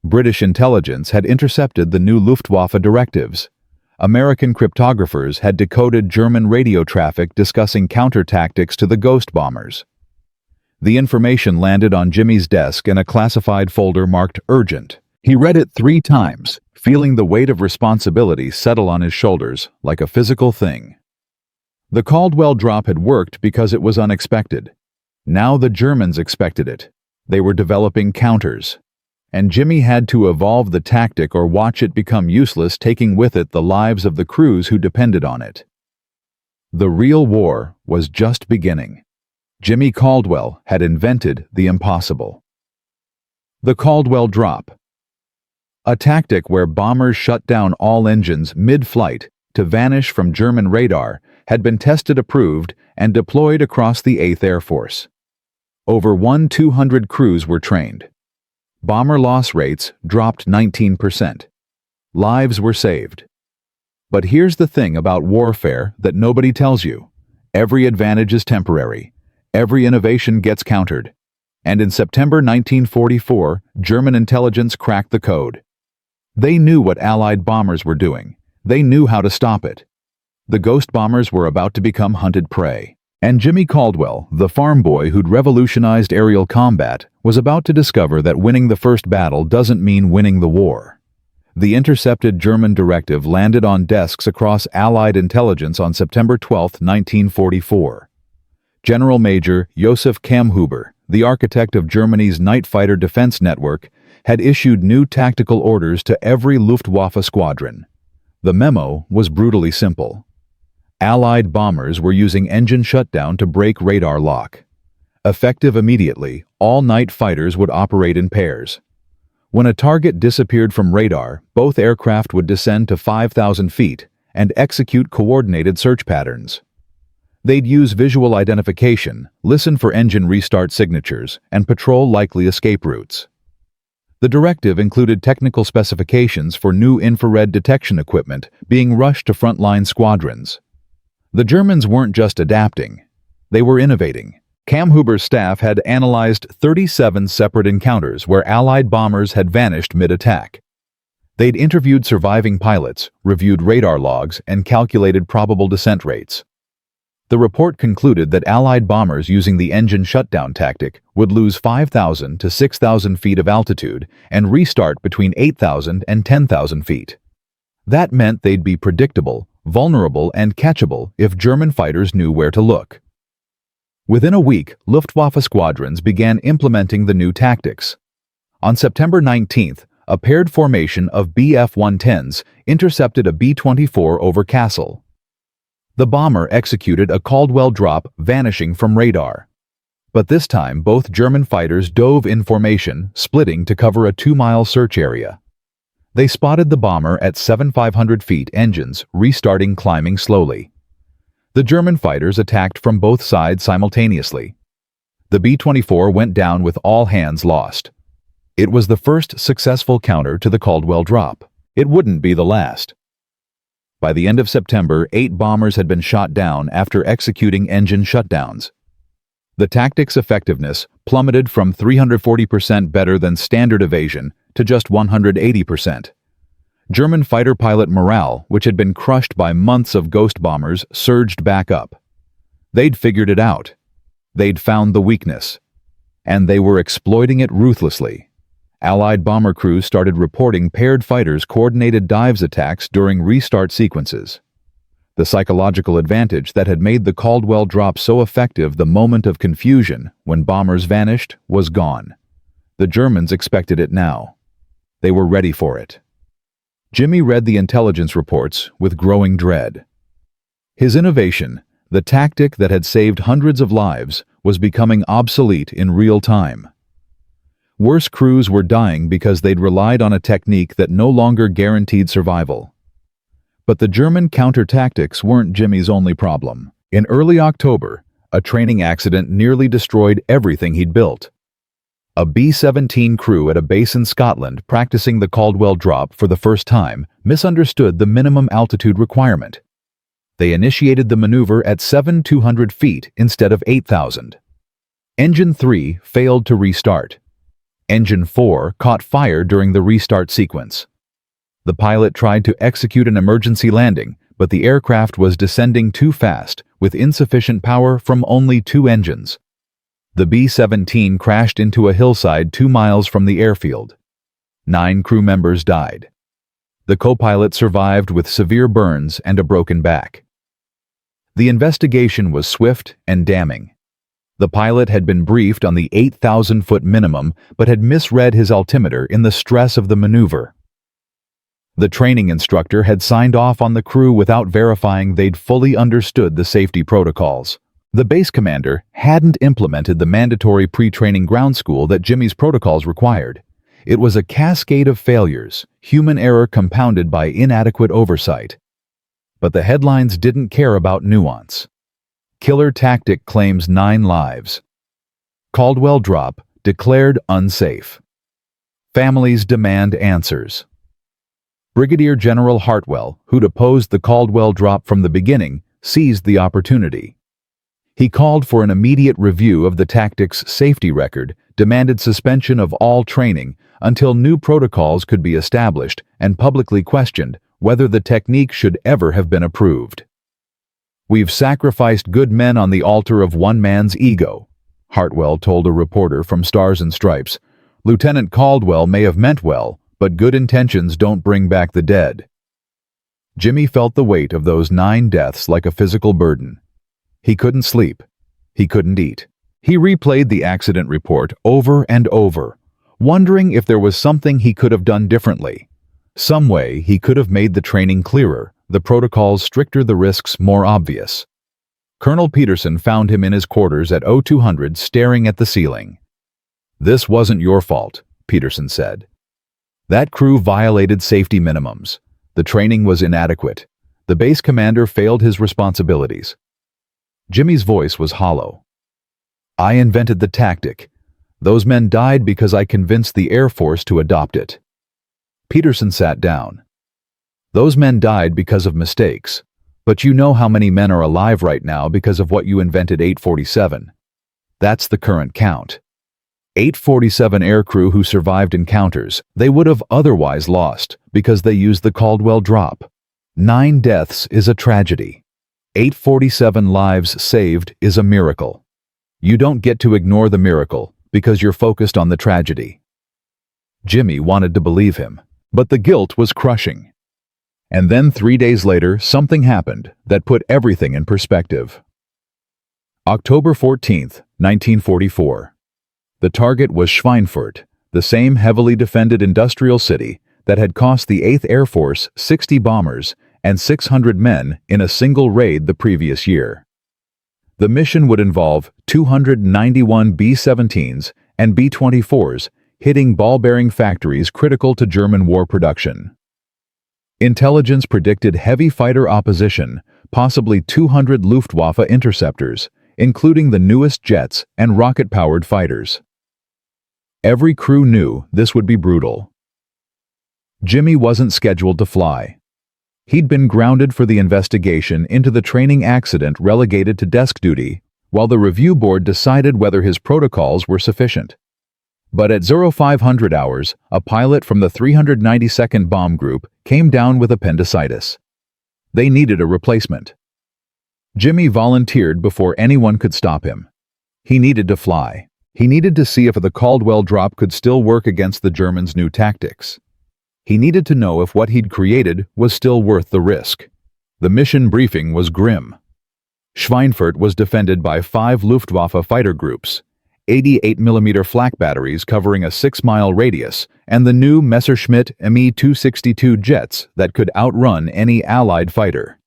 British intelligence had intercepted the new Luftwaffe directives. American cryptographers had decoded German radio traffic discussing counter-tactics to the ghost bombers. The information landed on Jimmy's desk in a classified folder marked Urgent. He read it 3 times, feeling the weight of responsibility settle on his shoulders like a physical thing. The Caldwell Drop had worked because it was unexpected. Now the Germans expected it. They were developing counters. And Jimmy had to evolve the tactic or watch it become useless, taking with it the lives of the crews who depended on it. The real war was just beginning. Jimmy Caldwell had invented the impossible. The Caldwell Drop. A tactic where bombers shut down all engines mid-flight to vanish from German radar had been tested, approved, and deployed across the 8th Air Force. Over 200 crews were trained. Bomber loss rates dropped 19%. Lives were saved. But here's the thing about warfare that nobody tells you. Every advantage is temporary. Every innovation gets countered. And in September 1944, German intelligence cracked the code. They knew what Allied bombers were doing. They knew how to stop it. The ghost bombers were about to become hunted prey. And Jimmy Caldwell, the farm boy who'd revolutionized aerial combat, was about to discover that winning the first battle doesn't mean winning the war. The intercepted German directive landed on desks across Allied intelligence on September 12, 1944. General Major Josef Kammhuber, the architect of Germany's night fighter defense network, had issued new tactical orders to every Luftwaffe squadron. The memo was brutally simple. Allied bombers were using engine shutdown to break radar lock. Effective immediately, all night fighters would operate in pairs. When a target disappeared from radar, both aircraft would descend to 5,000 feet and execute coordinated search patterns. They'd use visual identification, listen for engine restart signatures, and patrol likely escape routes. The directive included technical specifications for new infrared detection equipment being rushed to frontline squadrons. The Germans weren't just adapting, they were innovating. Kammhuber's staff had analyzed 37 separate encounters where Allied bombers had vanished mid-attack. They'd interviewed surviving pilots, reviewed radar logs, and calculated probable descent rates. The report concluded that Allied bombers using the engine shutdown tactic would lose 5,000 to 6,000 feet of altitude and restart between 8,000 and 10,000 feet. That meant they'd be predictable, vulnerable, and catchable if German fighters knew where to look. Within a week, Luftwaffe squadrons began implementing the new tactics. On September 19th, a paired formation of Bf-110s intercepted a B-24 over Kassel. The bomber executed a Caldwell Drop, vanishing from radar. But this time, both German fighters dove in formation, splitting to cover a 2-mile search area. They spotted the bomber at 7,500 feet, engines restarting, climbing slowly. The German fighters attacked from both sides simultaneously. The B-24 went down with all hands lost. It was the first successful counter to the Caldwell Drop. It wouldn't be the last. By the end of September, 8 bombers had been shot down after executing engine shutdowns. The tactic's effectiveness plummeted from 340% better than standard evasion to just 180%. German fighter pilot morale, which had been crushed by months of ghost bombers, surged back up. They'd figured it out. They'd found the weakness. And they were exploiting it ruthlessly. Allied bomber crews started reporting paired fighters' coordinated dives attacks during restart sequences. The psychological advantage that had made the Caldwell Drop so effective the moment of confusion, when bombers vanished, was gone. The Germans expected it now. They were ready for it. Jimmy read the intelligence reports with growing dread. His innovation, the tactic that had saved hundreds of lives, was becoming obsolete in real time. Worse crews were dying because they'd relied on a technique that no longer guaranteed survival. But the German counter-tactics weren't Jimmy's only problem. In early October, a training accident nearly destroyed everything he'd built. A B-17 crew at a base in Scotland practicing the Caldwell Drop for the first time misunderstood the minimum altitude requirement. They initiated the maneuver at 7,200 feet instead of 8,000. Engine 3 failed to restart. Engine 4 caught fire during the restart sequence. The pilot tried to execute an emergency landing, but the aircraft was descending too fast, with insufficient power from only 2 engines. The B-17 crashed into a hillside 2 miles from the airfield. 9 crew members died. The co-pilot survived with severe burns and a broken back. The investigation was swift and damning. The pilot had been briefed on the 8,000-foot minimum but had misread his altimeter in the stress of the maneuver. The training instructor had signed off on the crew without verifying they'd fully understood the safety protocols. The base commander hadn't implemented the mandatory pre-training ground school that Jimmy's protocols required. It was a cascade of failures, human error compounded by inadequate oversight. But the headlines didn't care about nuance. Killer tactic claims 9 lives. Caldwell Drop declared unsafe. Families demand answers. Brigadier General Hartwell, who'd opposed the Caldwell Drop from the beginning, seized the opportunity. He called for an immediate review of the tactic's safety record, demanded suspension of all training until new protocols could be established, and publicly questioned whether the technique should ever have been approved. "We've sacrificed good men on the altar of one man's ego," Hartwell told a reporter from Stars and Stripes. "Lieutenant Caldwell may have meant well, but good intentions don't bring back the dead." Jimmy felt the weight of those 9 deaths like a physical burden. He couldn't sleep. He couldn't eat. He replayed the accident report over and over, wondering if there was something he could have done differently. Some way he could have made the training clearer, the protocols stricter, the risks more obvious. Colonel Peterson found him in his quarters at 0200 staring at the ceiling. "This wasn't your fault," Peterson said. "That crew violated safety minimums. The training was inadequate. The base commander failed his responsibilities." Jimmy's voice was hollow. "I invented the tactic. Those men died because I convinced the Air Force to adopt it." Peterson sat down. "Those men died because of mistakes. But you know how many men are alive right now because of what you invented 847. That's the current count. 847 aircrew who survived encounters they would have otherwise lost because they used the Caldwell Drop. 9 deaths is a tragedy. 847 lives saved is a miracle. You don't get to ignore the miracle because you're focused on the tragedy." Jimmy wanted to believe him, but the guilt was crushing. And then 3 days later, something happened that put everything in perspective. October 14th, 1944. The target was Schweinfurt, the same heavily defended industrial city that had cost the 8th Air Force 60 bombers and 600 men in a single raid the previous year. The mission would involve 291 B-17s and B-24s hitting ball-bearing factories critical to German war production. Intelligence predicted heavy fighter opposition, possibly 200 Luftwaffe interceptors, including the newest jets and rocket-powered fighters. Every crew knew this would be brutal. Jimmy wasn't scheduled to fly. He'd been grounded for the investigation into the training accident, relegated to desk duty, while the review board decided whether his protocols were sufficient. But at 0500 hours, a pilot from the 392nd Bomb Group came down with appendicitis. They needed a replacement. Jimmy volunteered before anyone could stop him. He needed to fly. He needed to see if the Caldwell Drop could still work against the Germans' new tactics. He needed to know if what he'd created was still worth the risk. The mission briefing was grim. Schweinfurt was defended by 5 Luftwaffe fighter groups, 88mm flak batteries covering a 6-mile radius, and the new Messerschmitt Me-262 jets that could outrun any Allied fighter.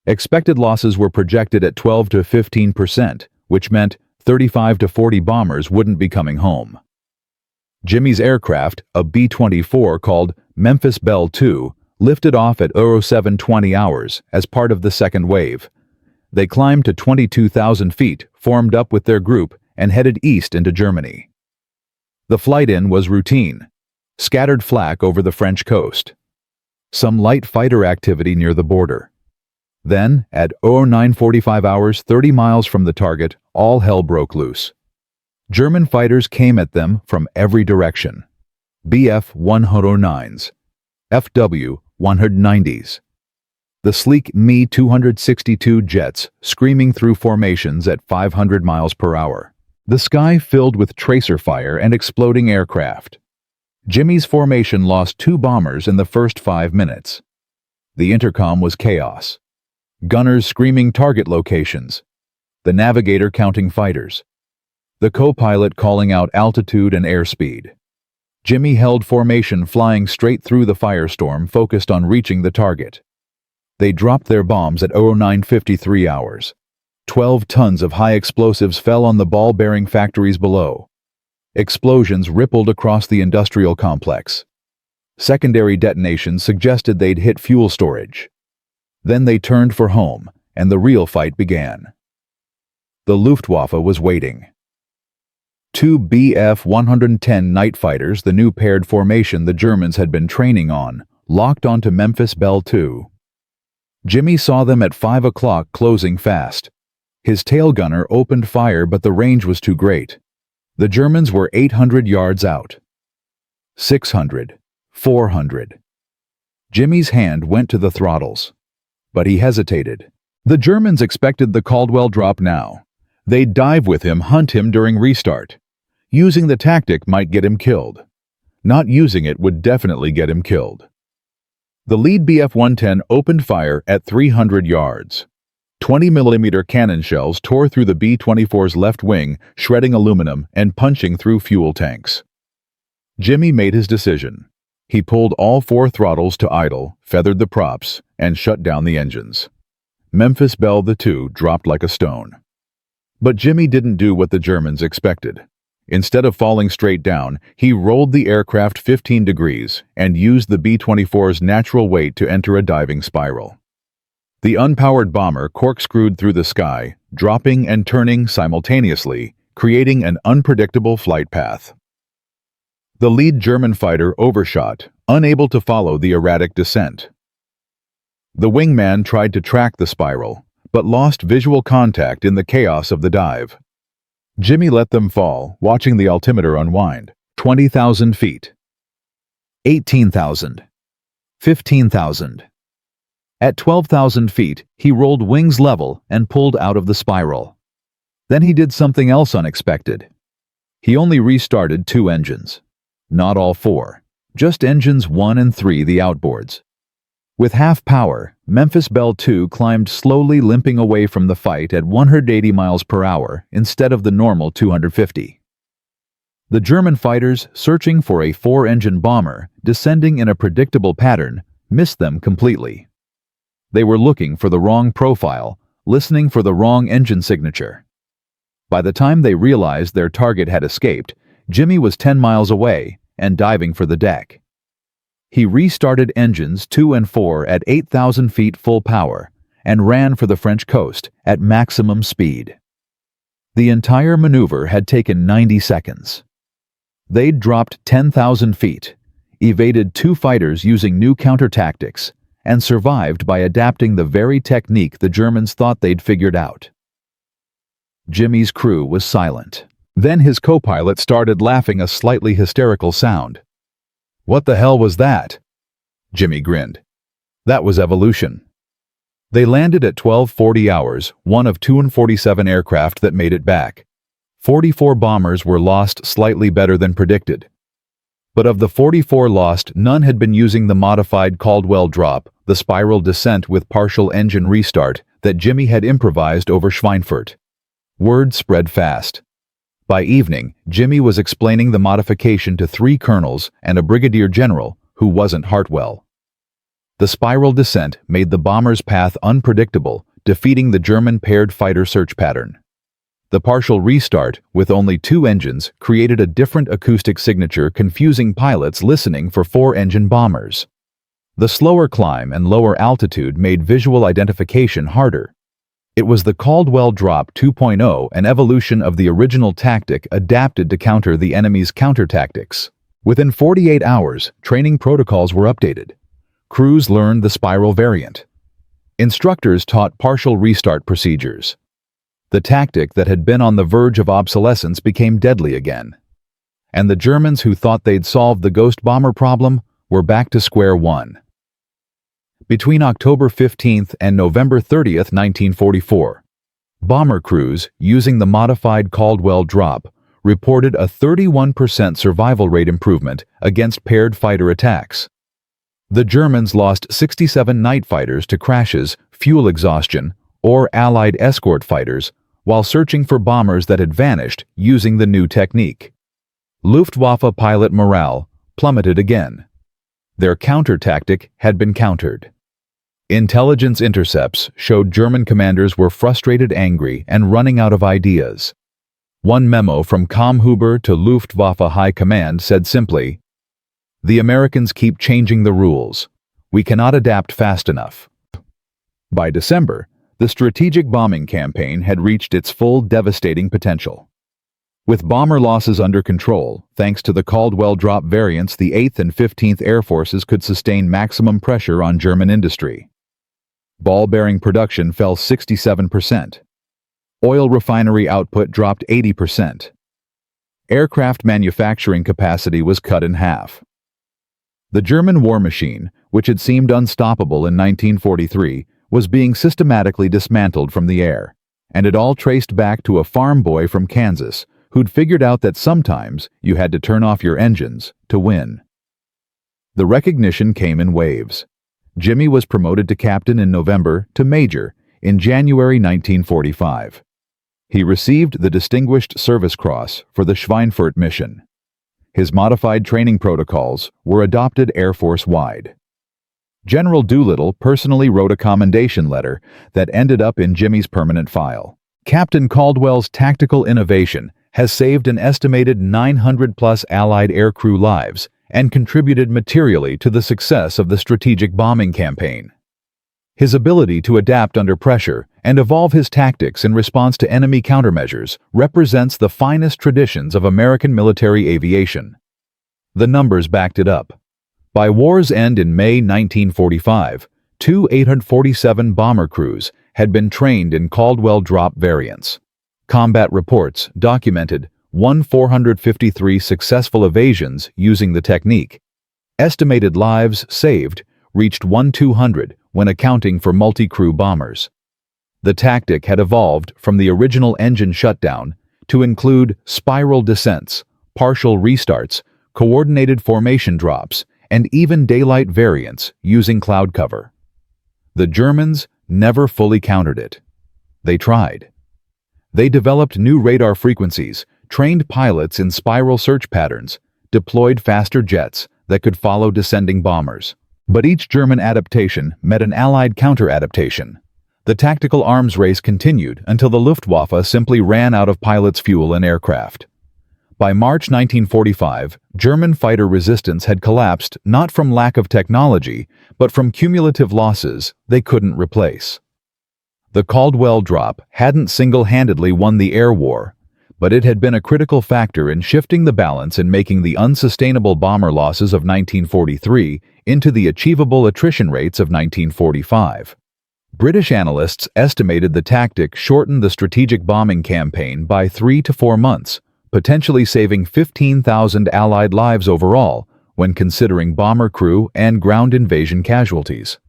Expected losses were projected at 12 to 15%, which meant 35 to 40 bombers wouldn't be coming home. Jimmy's aircraft, a B-24 called Memphis Belle II, lifted off at 0720 hours as part of the second wave. They climbed to 22,000 feet, formed up with their group, and headed east into Germany. The flight-in was routine. Scattered flak over the French coast. Some light fighter activity near the border. Then, at 0945 hours 30 miles from the target, all hell broke loose. German fighters came at them from every direction. Bf-109s, FW-190s. The sleek Me-262 jets screaming through formations at 500 miles per hour. The sky filled with tracer fire and exploding aircraft. Jimmy's formation lost 2 bombers in the first 5 minutes. The intercom was chaos. Gunners screaming target locations. The navigator counting fighters. The co-pilot calling out altitude and airspeed. Jimmy held formation, flying straight through the firestorm, focused on reaching the target. They dropped their bombs at 0953 hours. 12 tons of high explosives fell on the ball-bearing factories below. Explosions rippled across the industrial complex. Secondary detonations suggested they'd hit fuel storage. Then they turned for home, and the real fight began. The Luftwaffe was waiting. 2 Bf-110 night fighters, the new paired formation the Germans had been training on, locked onto Memphis Belle II. Jimmy saw them at 5 o'clock, closing fast. His tail gunner opened fire, but the range was too great. The Germans were 800 yards out. 600. 400. Jimmy's hand went to the throttles. But he hesitated. The Germans expected the Caldwell Drop now. They'd dive with him, hunt him during restart. Using the tactic might get him killed. Not using it would definitely get him killed. The lead Bf-110 opened fire at 300 yards. 20mm cannon shells tore through the B-24's left wing, shredding aluminum and punching through fuel tanks. Jimmy made his decision. He pulled all 4 throttles to idle, feathered the props, and shut down the engines. Memphis Belle II dropped like a stone. But Jimmy didn't do what the Germans expected. Instead of falling straight down, he rolled the aircraft 15 degrees and used the B-24's natural weight to enter a diving spiral. The unpowered bomber corkscrewed through the sky, dropping and turning simultaneously, creating an unpredictable flight path. The lead German fighter overshot, unable to follow the erratic descent. The wingman tried to track the spiral, but lost visual contact in the chaos of the dive. Jimmy let them fall, watching the altimeter unwind. 20,000 feet. 18,000. 15,000. At 12,000 feet, he rolled wings level and pulled out of the spiral. Then he did something else unexpected. He only restarted 2 engines. Not all 4. Just engines 1 and 3, the outboards. With half power, Memphis Belle II climbed slowly, limping away from the fight at 180 miles per hour instead of the normal 250. The German fighters, searching for a 4-engine bomber descending in a predictable pattern, missed them completely. They were looking for the wrong profile, listening for the wrong engine signature. By the time they realized their target had escaped, Jimmy was 10 miles away and diving for the deck. He restarted engines 2 and 4 at 8,000 feet full power and ran for the French coast at maximum speed. The entire maneuver had taken 90 seconds. They'd dropped 10,000 feet, evaded 2 fighters using new counter tactics, and survived by adapting the very technique the Germans thought they'd figured out. Jimmy's crew was silent. Then his co-pilot started laughing a slightly hysterical sound. "What the hell was that?" Jimmy grinned. "That was evolution." They landed at 12:40 hours, one of 247 aircraft that made it back. 44 bombers were lost, slightly better than predicted. But of the 44 lost, none had been using the modified Caldwell Drop, the spiral descent with partial engine restart that Jimmy had improvised over Schweinfurt. Word spread fast. By evening, Jimmy was explaining the modification to 3 colonels and a brigadier general who wasn't Hartwell. The spiral descent made the bomber's path unpredictable, defeating the German paired fighter search pattern. The partial restart, with only 2 engines, created a different acoustic signature, confusing pilots listening for 4-engine bombers. The slower climb and lower altitude made visual identification harder. It was the Caldwell Drop 2.0, an evolution of the original tactic adapted to counter the enemy's counter-tactics. Within 48 hours, training protocols were updated. Crews learned the spiral variant. Instructors taught partial restart procedures. The tactic that had been on the verge of obsolescence became deadly again. And the Germans who thought they'd solved the ghost bomber problem were back to square one. Between October 15th and November 30th, 1944, bomber crews using the modified Caldwell Drop reported a 31% survival rate improvement against paired fighter attacks. The Germans lost 67 night fighters to crashes, fuel exhaustion, or Allied escort fighters while searching for bombers that had vanished using the new technique. Luftwaffe pilot morale plummeted again. Their counter tactic had been countered. Intelligence intercepts showed German commanders were frustrated, angry, and running out of ideas. One memo from Kammhuber to Luftwaffe High Command said simply, "The Americans keep changing the rules. We cannot adapt fast enough." By December, the strategic bombing campaign had reached its full devastating potential. With bomber losses under control, thanks to the Caldwell Drop variants, the 8th and 15th Air Forces could sustain maximum pressure on German industry. Ball-bearing production fell 67%. Oil refinery output dropped 80%. Aircraft manufacturing capacity was cut in half. The German war machine, which had seemed unstoppable in 1943, was being systematically dismantled from the air, and it all traced back to a farm boy from Kansas who'd figured out that sometimes you had to turn off your engines to win. The recognition came in waves. Jimmy was promoted to captain in November to major in January 1945. He received the Distinguished Service Cross for the Schweinfurt mission. His modified training protocols were adopted Air Force-wide. General Doolittle personally wrote a commendation letter that ended up in Jimmy's permanent file. Captain Caldwell's tactical innovation has saved an estimated 900-plus Allied aircrew lives and contributed materially to the success of the strategic bombing campaign. His ability to adapt under pressure and evolve his tactics in response to enemy countermeasures represents the finest traditions of American military aviation. The numbers backed it up. By war's end in May 1945, 2 847 bomber crews had been trained in Caldwell Drop variants. Combat reports documented 453 successful evasions using the technique. Estimated lives saved reached 200 when accounting for multi-crew bombers. The tactic had evolved from the original engine shutdown to include spiral descents, partial restarts, coordinated formation drops, and even daylight variants using cloud cover. The Germans never fully countered it. They tried. They developed new radar frequencies, trained pilots in spiral search patterns, deployed faster jets that could follow descending bombers. But each German adaptation met an Allied counter-adaptation. The tactical arms race continued until the Luftwaffe simply ran out of pilots' fuel and aircraft. By March 1945, German fighter resistance had collapsed not from lack of technology, but from cumulative losses they couldn't replace. The Caldwell Drop hadn't single-handedly won the air war, but it had been a critical factor in shifting the balance and making the unsustainable bomber losses of 1943 into the achievable attrition rates of 1945. British analysts estimated the tactic shortened the strategic bombing campaign by 3 to 4 months, potentially saving 15,000 Allied lives overall when considering bomber crew and ground invasion casualties.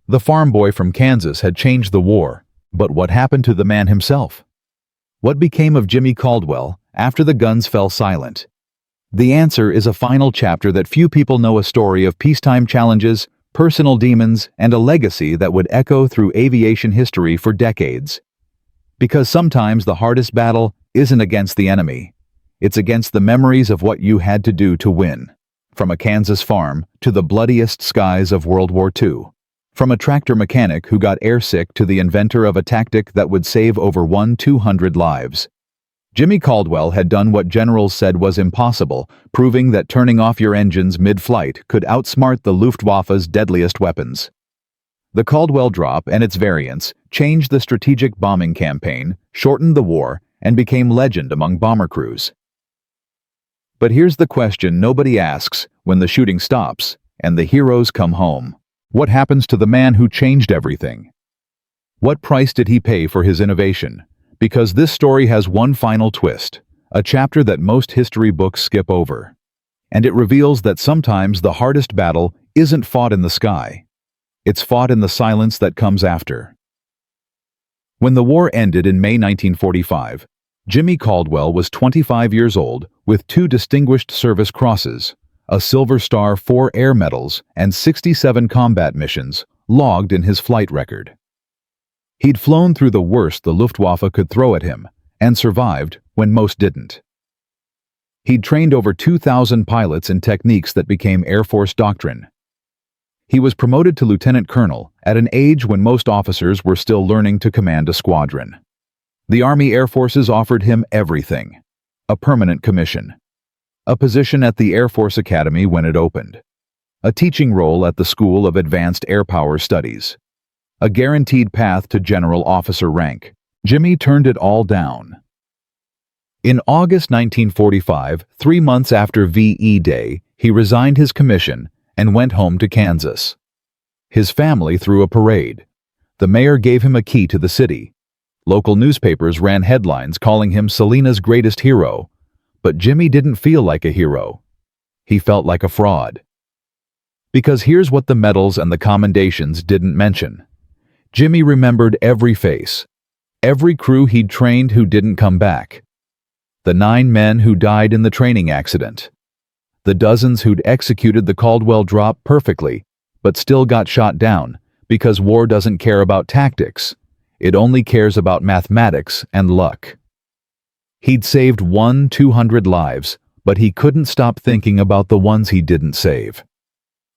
The farm boy from Kansas had changed the war, but what happened to the man himself? What became of Jimmy Caldwell after the guns fell silent? The answer is a final chapter that few people know, a story of peacetime challenges, personal demons, and a legacy that would echo through aviation history for decades. Because sometimes the hardest battle isn't against the enemy. It's against the memories of what you had to do to win. From a Kansas farm to the bloodiest skies of World War II. From a tractor mechanic who got airsick to the inventor of a tactic that would save over 200 lives. Jimmy Caldwell had done what generals said was impossible, proving that turning off your engines mid-flight could outsmart the Luftwaffe's deadliest weapons. The Caldwell Drop and its variants changed the strategic bombing campaign, shortened the war, and became legend among bomber crews. But here's the question nobody asks when the shooting stops and the heroes come home. What happens to the man who changed everything? What price did he pay for his innovation? Because this story has one final twist, a chapter that most history books skip over. And it reveals that sometimes the hardest battle isn't fought in the sky. It's fought in the silence that comes after. When the war ended in May 1945, Jimmy Caldwell was 25 years old with 2 Distinguished Service Crosses, a Silver Star, 4 air medals, and 67 combat missions logged in his flight record. He'd flown through the worst the Luftwaffe could throw at him, and survived when most didn't. He'd trained over 2,000 pilots in techniques that became Air Force doctrine. He was promoted to lieutenant colonel at an age when most officers were still learning to command a squadron. The Army Air Forces offered him everything: a permanent commission, a position at the Air Force Academy when it opened, a teaching role at the School of Advanced Air Power Studies, a guaranteed path to general officer rank. Jimmy turned it all down. In August 1945, 3 months after VE Day, he resigned his commission and went home to Kansas. His family threw a parade. The mayor gave him a key to the city. Local newspapers ran headlines calling him Selena's greatest hero. But Jimmy didn't feel like a hero. He felt like a fraud. Because here's what the medals and the commendations didn't mention. Jimmy remembered every face, every crew he'd trained who didn't come back, the 9 men who died in the training accident, the dozens who'd executed the Caldwell Drop perfectly, but still got shot down because war doesn't care about tactics, it only cares about mathematics and luck. He'd saved 200 lives, but he couldn't stop thinking about the ones he didn't save.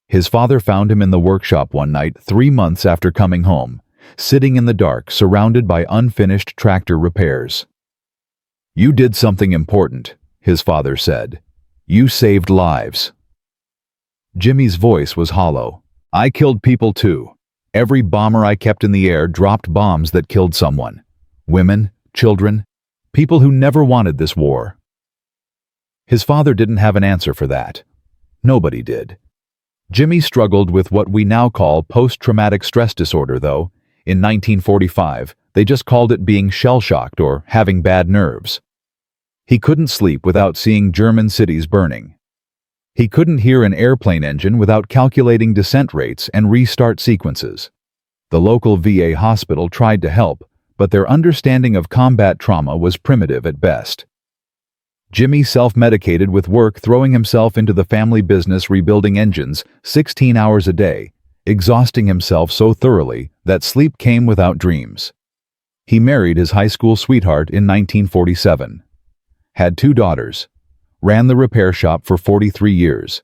His father found him in the workshop one night 3 months after coming home, sitting in the dark, surrounded by unfinished tractor repairs. "You did something important," his father said. "You saved lives." Jimmy's voice was hollow. "I killed people too. Every bomber I kept in the air dropped bombs that killed someone. Women, children, people who never wanted this war." His father didn't have an answer for that. Nobody did. Jimmy struggled with what we now call post-traumatic stress disorder, though. In 1945, they just called it being shell-shocked or having bad nerves. He couldn't sleep without seeing German cities burning. He couldn't hear an airplane engine without calculating descent rates and restart sequences. The local VA hospital tried to help, but their understanding of combat trauma was primitive at best. Jimmy self-medicated with work, throwing himself into the family business rebuilding engines 16 hours a day, exhausting himself so thoroughly that sleep came without dreams. He married his high school sweetheart in 1947, had 2 daughters, ran the repair shop for 43 years,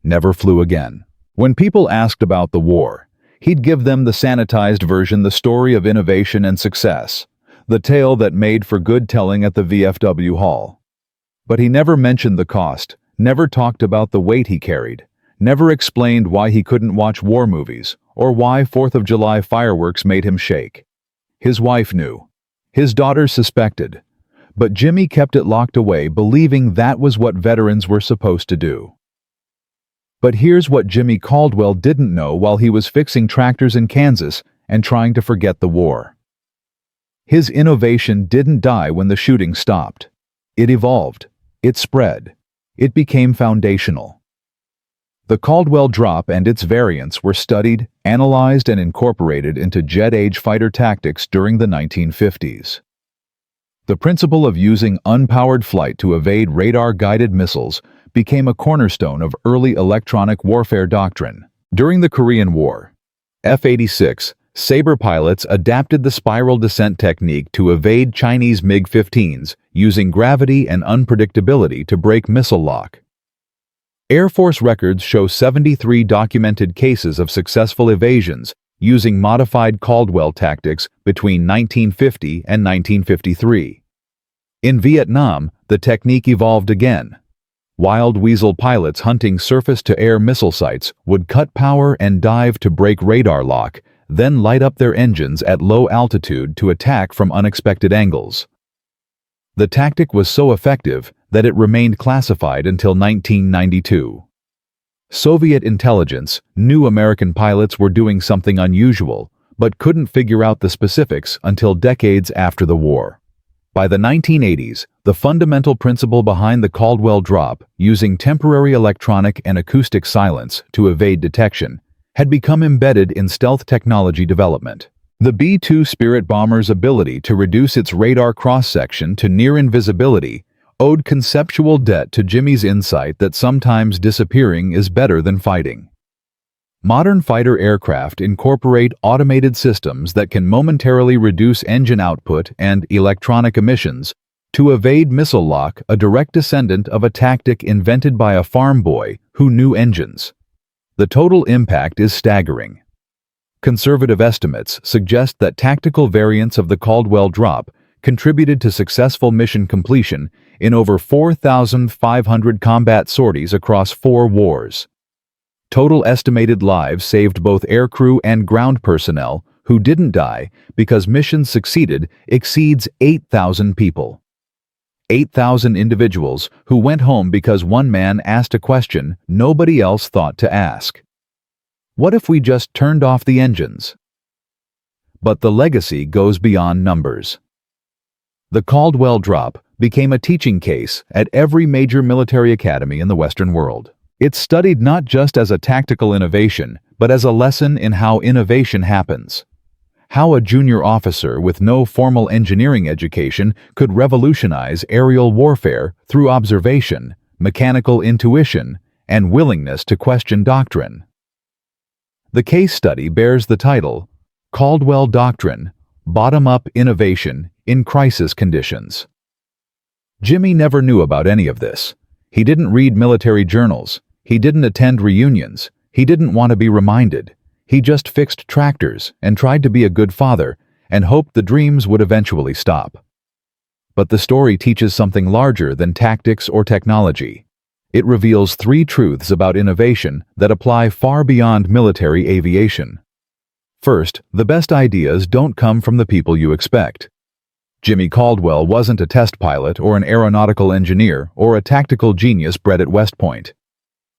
never flew again. When people asked about the war, he'd give them the sanitized version, the story of innovation and success, the tale that made for good telling at the VFW hall. But he never mentioned the cost, never talked about the weight he carried, never explained why he couldn't watch war movies, or why 4th of July fireworks made him shake. His wife knew. His daughters suspected. but Jimmy kept it locked away, believing that was what veterans were supposed to do. But here's what Jimmy Caldwell didn't know while he was fixing tractors in Kansas and trying to forget the war. His innovation didn't die when the shooting stopped. It evolved. It spread. It became foundational. The Caldwell Drop and its variants were studied, analyzed, and incorporated into jet-age fighter tactics during the 1950s. The principle of using unpowered flight to evade radar-guided missiles became a cornerstone of early electronic warfare doctrine. During the Korean War, F-86 Sabre pilots adapted the spiral descent technique to evade Chinese MiG-15s using gravity and unpredictability to break missile lock. Air Force records show 73 documented cases of successful evasions using modified Caldwell tactics between 1950 and 1953. In Vietnam, the technique evolved again. Wild weasel pilots hunting surface-to-air missile sites would cut power and dive to break radar lock, then light up their engines at low altitude to attack from unexpected angles. The tactic was so effective that it remained classified until 1992. Soviet intelligence knew American pilots were doing something unusual, but couldn't figure out the specifics until decades after the war. By the 1980s, the fundamental principle behind the Caldwell Drop, using temporary electronic and acoustic silence to evade detection, had become embedded in stealth technology development. The B-2 Spirit bomber's ability to reduce its radar cross-section to near invisibility owed conceptual debt to Jimmy's insight that sometimes disappearing is better than fighting. Modern fighter aircraft incorporate automated systems that can momentarily reduce engine output and electronic emissions to evade missile lock, a direct descendant of a tactic invented by a farm boy who knew engines. The total impact is staggering. Conservative estimates suggest that tactical variants of the Caldwell Drop contributed to successful mission completion in over 4,500 combat sorties across 4 wars. Total estimated lives saved both aircrew and ground personnel who didn't die because missions succeeded exceeds 8,000 people. 8,000 individuals who went home because one man asked a question nobody else thought to ask. What if we just turned off the engines? But the legacy goes beyond numbers. The Caldwell Drop became a teaching case at every major military academy in the Western world. It's studied not just as a tactical innovation, but as a lesson in how innovation happens. How a junior officer with no formal engineering education could revolutionize aerial warfare through observation, mechanical intuition, and willingness to question doctrine. The case study bears the title, Caldwell Doctrine, Bottom-Up Innovation in Crisis Conditions. Jimmy never knew about any of this. He didn't read military journals. He didn't attend reunions. He didn't want to be reminded. He just fixed tractors and tried to be a good father and hoped the dreams would eventually stop. But the story teaches something larger than tactics or technology. It reveals 3 truths about innovation that apply far beyond military aviation. First, the best ideas don't come from the people you expect. Jimmy Caldwell wasn't a test pilot or an aeronautical engineer or a tactical genius bred at West Point.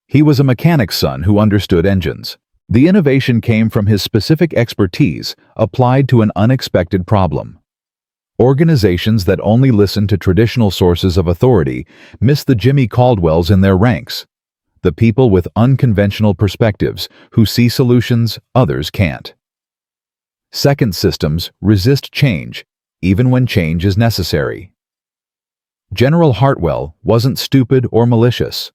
He was a mechanic's son who understood engines. The innovation came from his specific expertise applied to an unexpected problem. Organizations that only listen to traditional sources of authority miss the Jimmy Caldwells in their ranks, the people with unconventional perspectives who see solutions others can't. Second, systems resist change, even when change is necessary. General Hartwell wasn't stupid or malicious.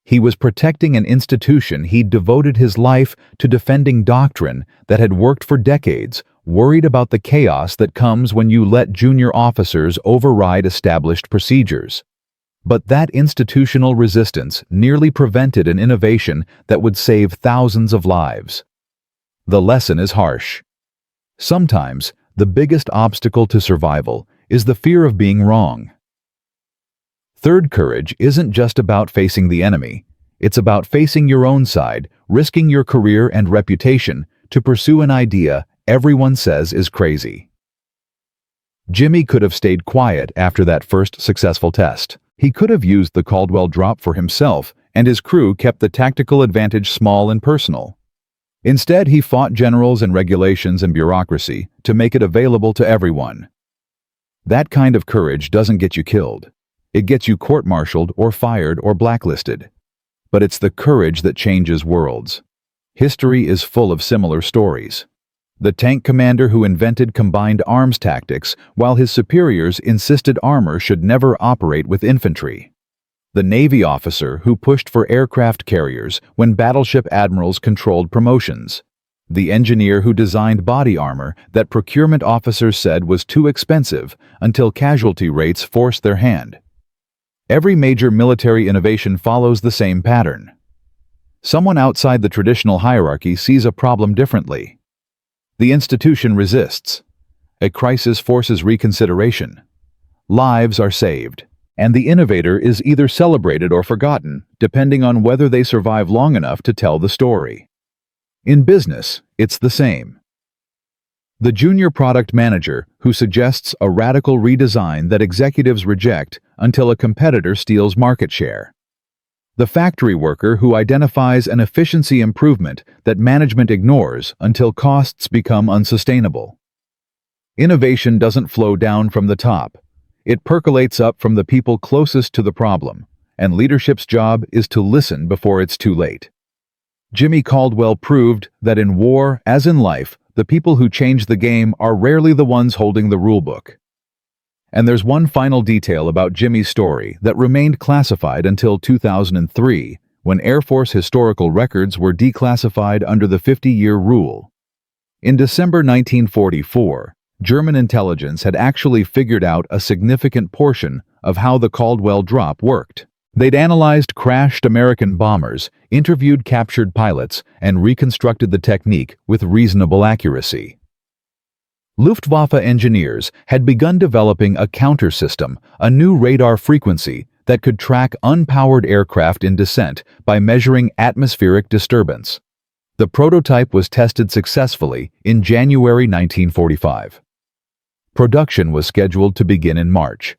He was protecting an institution he'd devoted his life to defending doctrine that had worked for decades, worried about the chaos that comes when you let junior officers override established procedures. But that institutional resistance nearly prevented an innovation that would save thousands of lives. The lesson is harsh. Sometimes, the biggest obstacle to survival is the fear of being wrong. Third, courage isn't just about facing the enemy. It's about facing your own side, risking your career and reputation to pursue an idea everyone says is crazy. Jimmy could have stayed quiet after that first successful test. He could have used the Caldwell Drop for himself, and his crew kept the tactical advantage small and personal. Instead, he fought generals and regulations and bureaucracy to make it available to everyone. That kind of courage doesn't get you killed. It gets you court-martialed or fired or blacklisted. But it's the courage that changes worlds. History is full of similar stories. The tank commander who invented combined arms tactics while his superiors insisted armor should never operate with infantry. The Navy officer who pushed for aircraft carriers when battleship admirals controlled promotions. The engineer who designed body armor that procurement officers said was too expensive until casualty rates forced their hand. Every major military innovation follows the same pattern. Someone outside the traditional hierarchy sees a problem differently. The institution resists. A crisis forces reconsideration. Lives are saved. And the innovator is either celebrated or forgotten, depending on whether they survive long enough to tell the story. In business, it's the same. The junior product manager who suggests a radical redesign that executives reject until a competitor steals market share. The factory worker who identifies an efficiency improvement that management ignores until costs become unsustainable. Innovation doesn't flow down from the top. It percolates up from the people closest to the problem, and leadership's job is to listen before it's too late. Jimmy Caldwell proved that in war, as in life, the people who change the game are rarely the ones holding the rulebook. And there's one final detail about Jimmy's story that remained classified until 2003, when Air Force historical records were declassified under the 50-year rule. In December 1944, German intelligence had actually figured out a significant portion of how the Caldwell Drop worked. They'd analyzed crashed American bombers, interviewed captured pilots, and reconstructed the technique with reasonable accuracy. Luftwaffe engineers had begun developing a counter-system, a new radar frequency that could track unpowered aircraft in descent by measuring atmospheric disturbance. The prototype was tested successfully in January 1945. Production was scheduled to begin in March.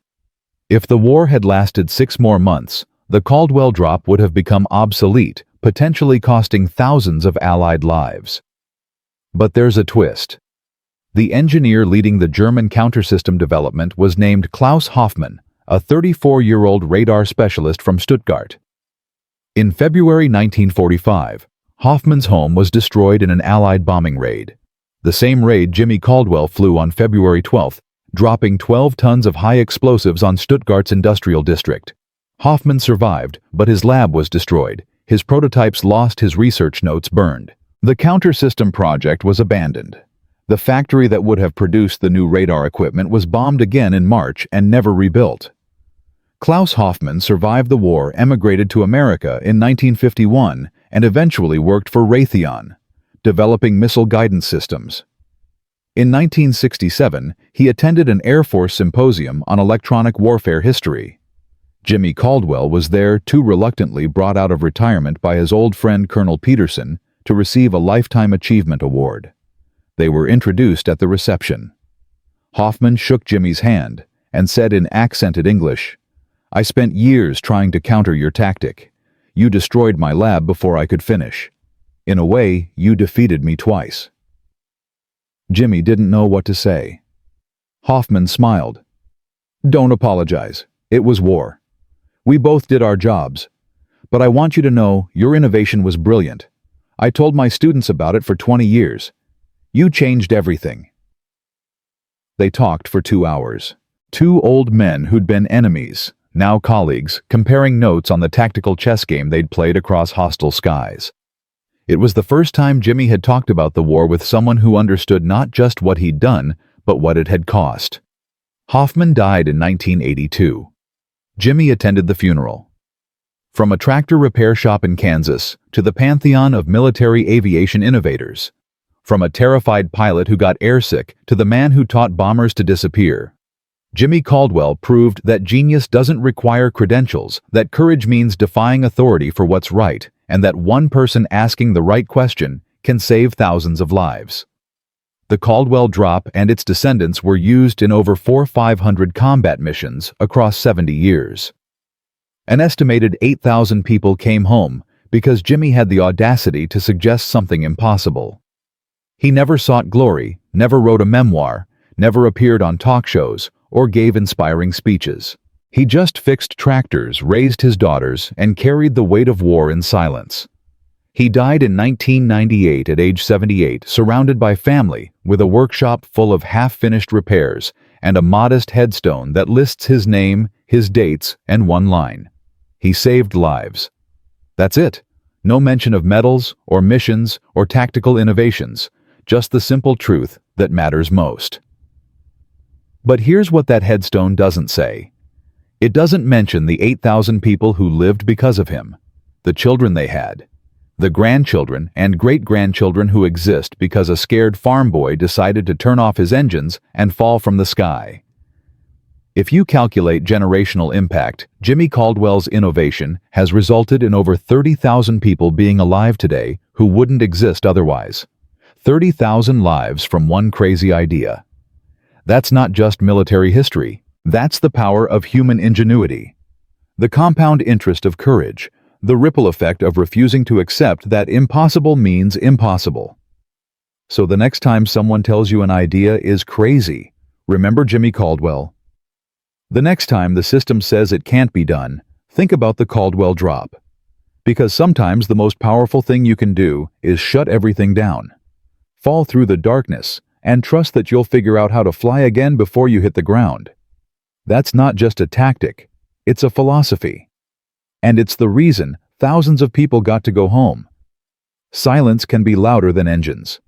If the war had lasted 6 more months, the Caldwell Drop would have become obsolete, potentially costing thousands of Allied lives. But there's a twist. The engineer leading the German counter-system development was named Klaus Hoffmann, a 34-year-old radar specialist from Stuttgart. In February 1945, Hoffmann's home was destroyed in an Allied bombing raid. The same raid Jimmy Caldwell flew on February 12, dropping 12 tons of high explosives on Stuttgart's industrial district. Hoffmann survived, but his lab was destroyed. His prototypes lost, his research notes burned. The counter-system project was abandoned. The factory that would have produced the new radar equipment was bombed again in March and never rebuilt. Klaus Hoffmann survived the war, emigrated to America in 1951, and eventually worked for Raytheon, developing missile guidance systems. In 1967, he attended an Air Force symposium on electronic warfare history. Jimmy Caldwell was there, too reluctantly brought out of retirement by his old friend Colonel Peterson to receive a Lifetime Achievement Award. They were introduced at the reception. Hoffmann shook Jimmy's hand and said in accented English, "I spent years trying to counter your tactic. You destroyed my lab before I could finish. In a way, you defeated me twice." Jimmy didn't know what to say. Hoffmann smiled. "Don't apologize. It was war. We both did our jobs. But I want you to know your innovation was brilliant. I told my students about it for 20 years. You changed everything." They talked for 2 hours. Two old men who'd been enemies, now colleagues, comparing notes on the tactical chess game they'd played across hostile skies. It was the first time Jimmy had talked about the war with someone who understood not just what he'd done, but what it had cost. Hoffmann died in 1982. Jimmy attended the funeral. From a tractor repair shop in Kansas to the pantheon of military aviation innovators. From a terrified pilot who got airsick to the man who taught bombers to disappear. Jimmy Caldwell proved that genius doesn't require credentials, that courage means defying authority for what's right, and that one person asking the right question can save thousands of lives. The Caldwell Drop and its descendants were used in over 4,500 combat missions across 70 years. An estimated 8,000 people came home because Jimmy had the audacity to suggest something impossible. He never sought glory, never wrote a memoir, never appeared on talk shows, or gave inspiring speeches. He just fixed tractors, raised his daughters, and carried the weight of war in silence. He died in 1998 at age 78, surrounded by family, with a workshop full of half-finished repairs and a modest headstone that lists his name, his dates, and one line: he saved lives. That's it. No mention of medals, or missions, or tactical innovations, just the simple truth that matters most. But here's what that headstone doesn't say. It doesn't mention the 8,000 people who lived because of him, the children they had, the grandchildren and great-grandchildren who exist because a scared farm boy decided to turn off his engines and fall from the sky. If you calculate generational impact, Jimmy Caldwell's innovation has resulted in over 30,000 people being alive today who wouldn't exist otherwise. 30,000 lives from one crazy idea. That's not just military history. That's the power of human ingenuity. The compound interest of courage. The ripple effect of refusing to accept that impossible means impossible. So the next time someone tells you an idea is crazy, remember Jimmy Caldwell. The next time the system says it can't be done, think about the Caldwell Drop. Because sometimes the most powerful thing you can do is shut everything down. Fall through the darkness and trust that you'll figure out how to fly again before you hit the ground. That's not just a tactic, it's a philosophy. And it's the reason thousands of people got to go home. Silence can be louder than engines.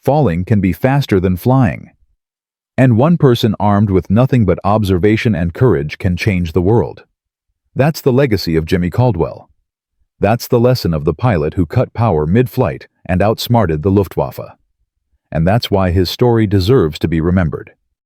Falling can be faster than flying. And one person armed with nothing but observation and courage can change the world. That's the legacy of Jimmy Caldwell. That's the lesson of the pilot who cut power mid-flight and outsmarted the Luftwaffe. And that's why his story deserves to be remembered.